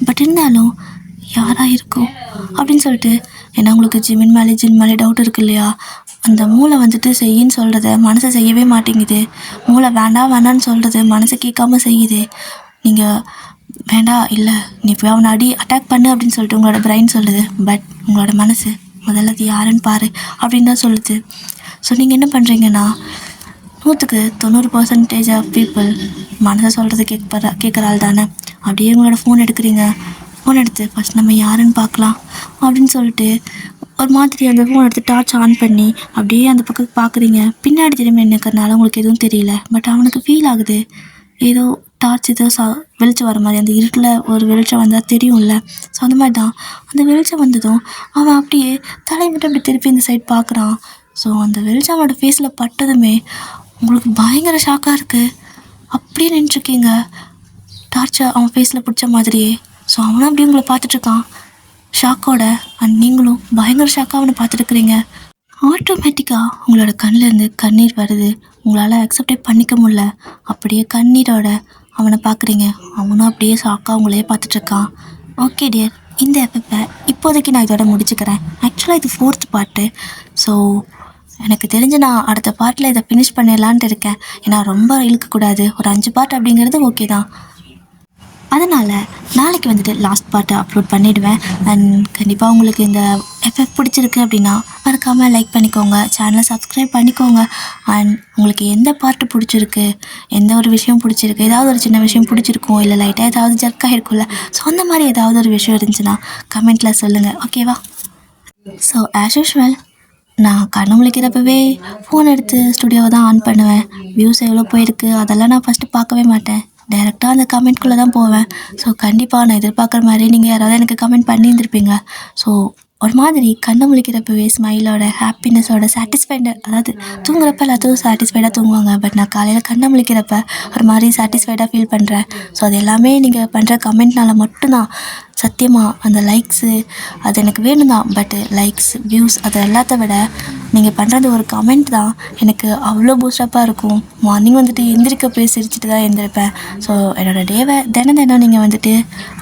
பட் இருந்தாலும் யாராக இருக்கும் அப்படின்னு சொல்லிட்டு, ஏன்னா உங்களுக்கு ஜின் மேலே டவுட் இருக்கு இல்லையா. அந்த மூளை வந்துட்டு செய்யின்னு சொல்கிறத மனசை செய்யவே மாட்டேங்குது. மூளை வேண்டான்னு சொல்கிறது மனசை கேட்காம செய்யுது. நீங்கள் வேண்டாம், இல்லை நீ போய் அவனை அட்டாக் பண்ணு அப்படின்னு சொல்லிட்டு உங்களோட பிரெயின் சொல்லுது. பட் உங்களோட மனசு முதல்ல அது யாருன்னு பாரு அப்படின்னு தான் சொல்லுது. ஸோ நீங்கள் என்ன பண்ணுறீங்கன்னா, 90% ஆஃப் பீப்புள் மனசை சொல்கிறது கேட்குற ஆள் தானே. அப்படியே உங்களோட ஃபோன் எடுக்கிறீங்க. ஃபோன் எடுத்து ஃபஸ்ட் நம்ம யாருன்னு பார்க்கலாம் அப்படின்னு சொல்லிட்டு ஒரு மாதிரி அந்த ஃபோன் எடுத்து டார்ச் ஆன் பண்ணி அப்படியே அந்த பக்கம் பார்க்குறீங்க. பின்னாடி திரும்பி நிற்கிறனால உங்களுக்கு எதுவும் தெரியல. பட் அவனுக்கு ஃபீல் ஆகுது ஏதோ டார்ச் ஏதோ வெளிச்சம் வர மாதிரி. அந்த இருட்டில் ஒரு வெளிச்சம் வந்தால் தெரியும்ல. ஸோ அந்த மாதிரி தான் அந்த வெளிச்சம் வந்ததும் அவன் அப்படியே தலையை மட்டும் அப்படி திருப்பி இந்த சைட் பார்க்குறான். ஸோ அந்த வெளிச்சம் அவனோட ஃபேஸில் பட்டதுமே உங்களுக்கு பயங்கர ஷாக்காக இருக்குது. அப்படியே நின்றுருக்கீங்க டார்ச்சை அவன் ஃபேஸில் பிடிச்ச மாதிரியே. ஸோ அவனும் அப்படியே உங்களை பார்த்துட்ருக்கான் ஷாக்கோட. அண்ட் நீங்களும் பயங்கர ஷாக்காக அவனை பார்த்துருக்குறீங்க. ஆட்டோமேட்டிக்காக உங்களோட கண்ணிலேருந்து கண்ணீர் வருது. உங்களால் அக்செப்டே பண்ணிக்க முடியல. அப்படியே கண்ணீரோட அவனை பார்க்குறீங்க. அவனும் அப்படியே ஷாக்காக உங்களையே பார்த்துட்ருக்கான். ஓகே டியர், இந்த எஃபெக்டை இப்போதைக்கு நான் இதோட முடிச்சுக்கிறேன். ஆக்சுவலாக இது 4th பார்ட்டு. ஸோ எனக்கு தெரிஞ்சு நான் அடுத்த பார்ட்டில் இதை ஃபினிஷ் பண்ணிடலான்ட்டு இருக்கேன். ஏன்னா ரொம்ப இழுக்கக்கூடாது. ஒரு 5 பார்ட் அப்படிங்கிறது ஓகே தான். அதனால் நாளைக்கு வந்துட்டு லாஸ்ட் பார்ட்டை அப்லோட் பண்ணிவிடுவேன். அண்ட் கண்டிப்பாக உங்களுக்கு இந்த எஃபெக்ட் பிடிச்சிருக்கு அப்படின்னா மறக்காமல் லைக் பண்ணிக்கோங்க, சேனலை சப்ஸ்கிரைப் பண்ணிக்கோங்க. அண்ட் உங்களுக்கு எந்த பார்ட்டு பிடிச்சிருக்கு, எந்த ஒரு விஷயம் பிடிச்சிருக்கு, ஏதாவது ஒரு சின்ன விஷயம் பிடிச்சிருக்கும், இல்லை லைட்டாக ஏதாவது ஜர்க்காக இருக்கும்ல, ஸோ அந்த மாதிரி ஏதாவது ஒரு விஷயம் இருந்துச்சுன்னா கமெண்ட்டில் சொல்லுங்கள், ஓகேவா. ஸோ ஆஸ் யூஷுவல் நான் கண்ணு முழிக்கிறப்பவே ஃபோன் எடுத்து ஸ்டுடியோவை தான் ஆன் பண்ணுவேன். வியூஸ் எவ்வளோ போயிருக்கு அதெல்லாம் நான் ஃபஸ்ட்டு பார்க்கவே மாட்டேன். டைரெக்டாக அந்த கமெண்ட்குள்ளே தான் போவேன். ஸோ கண்டிப்பாக நான் எதிர்பார்க்குற மாதிரி நீங்கள் யாராவது எனக்கு கமெண்ட் பண்ணியிருந்துருப்பீங்க. ஸோ ஒரு மாதிரி கண்ணை முழிக்கிறப்பவே ஸ்மைலோட, ஹாப்பினஸோட, சாட்டிஸ்ஃபைடு, அதாவது தூங்குறப்ப எல்லாத்தையும் சாட்டிஸ்ஃபைடாக தூங்குவாங்க. பட் நான் காலையில் கண்ணை முழிக்கிறப்ப ஒரு மாதிரி சாட்டிஸ்ஃபைடாக ஃபீல் பண்ணுறேன். ஸோ அது எல்லாமே நீங்கள் பண்ணுற கமெண்ட்னால மட்டும்தான். சத்தியமாக அந்த லைக்ஸு அது எனக்கு வேணும் தான். பட் லைக்ஸ், வியூஸ் அது எல்லாத்த விட நீங்கள் பண்ணுறது ஒரு கமெண்ட் தான் எனக்கு அவ்வளோ பூஸ்டப்பாக இருக்கும். மார்னிங் வந்துட்டு எந்திரிக்க போய் சிரிச்சுட்டு தான் எழுந்திருப்பேன். ஸோ என்னோடய டேவை தினம் நீங்கள் வந்துட்டு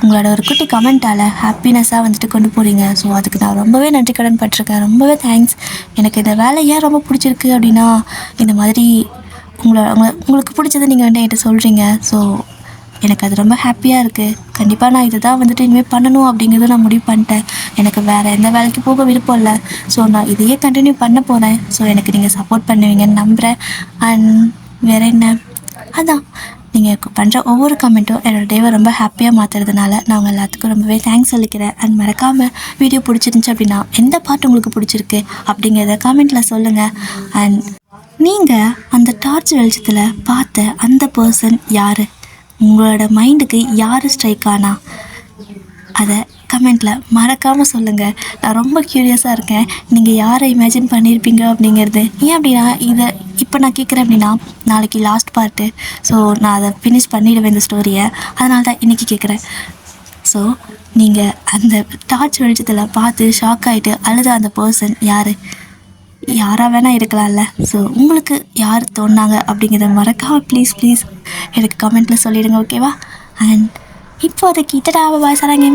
உங்களோட ஒரு குட்டி கமெண்ட்டால் ஹாப்பினஸ்ஸாக வந்துட்டு கொண்டு போகிறீங்க. ஸோ அதுக்கு நான் ரொம்பவே நன்றி கடன் பட்டிருக்கேன். ரொம்பவே தேங்க்ஸ். எனக்கு இந்த வேலை ஏன் ரொம்ப பிடிச்சிருக்கு அப்படின்னா, இந்த மாதிரி உங்களுக்கு பிடிச்சதை நீங்கள் வந்து என்கிட்ட சொல்கிறீங்க. ஸோ எனக்கு அது ரொம்ப ஹாப்பியாக இருக்குது. கண்டிப்பாக நான் இதை தான் வந்துட்டு இனிமேல் பண்ணணும் அப்படிங்கிறத நான் முடிவு பண்ணிட்டேன். எனக்கு வேறு எந்த வேலைக்கு போக விருப்பம் இல்லை. ஸோ நான் இதையே கண்டினியூ பண்ண போகிறேன். ஸோ எனக்கு நீங்கள் சப்போர்ட் பண்ணுவீங்கன்னு நம்புகிறேன். அண்ட் வேறு என்ன, அதான் நீங்கள் பண்ணுற ஒவ்வொரு கமெண்ட்டும் என்னோடய டேவை ரொம்ப ஹாப்பியாக மாற்றுறதுனால நான் உங்கள் எல்லாத்துக்கும் ரொம்பவே தேங்க்ஸ் சொல்லிக்கிறேன். அண்ட் மறக்காமல் வீடியோ பிடிச்சிருந்துச்சி அப்படின்னா எந்த பாட்டு உங்களுக்கு பிடிச்சிருக்கு அப்படிங்கிறத கமெண்ட்டில் சொல்லுங்கள். அண்ட் நீங்கள் அந்த டார்ச் வெளிச்சத்தில் பார்த்த அந்த பர்சன் யார்? உங்களோட மைண்டுக்கு யார் ஸ்ட்ரைக் ஆனா அதை கமெண்ட்டில் மறக்காமல் சொல்லுங்கள். நான் ரொம்ப க்யூரியஸாக இருக்கேன், நீங்கள் யாரை இமேஜின் பண்ணியிருப்பீங்க அப்படிங்கிறது. ஏன் அப்படின்னா இதை இப்போ நான் கேட்குறேன் அப்படின்னா நாளைக்கு லாஸ்ட் பார்ட்டு. ஸோ நான் அதை ஃபினிஷ் பண்ணிடுவேன் இந்த ஸ்டோரியை. அதனால தான் இன்றைக்கி கேட்குறேன். ஸோ நீங்கள் அந்த டார்ச் வெளிச்சத்தில் பார்த்து ஷாக் ஆகிட்டு அழுத அந்த பர்சன் யாராக வேணால் இருக்கலாம்ல. ஸோ உங்களுக்கு யார் தோணுனாங்க அப்படிங்கிறத மறக்காமல் ப்ளீஸ் எனக்கு கமெண்ட்டில் சொல்லிவிடுங்க, ஓகேவா? அண்ட் இப்போதைக்கு டடா பாய் சரங்க.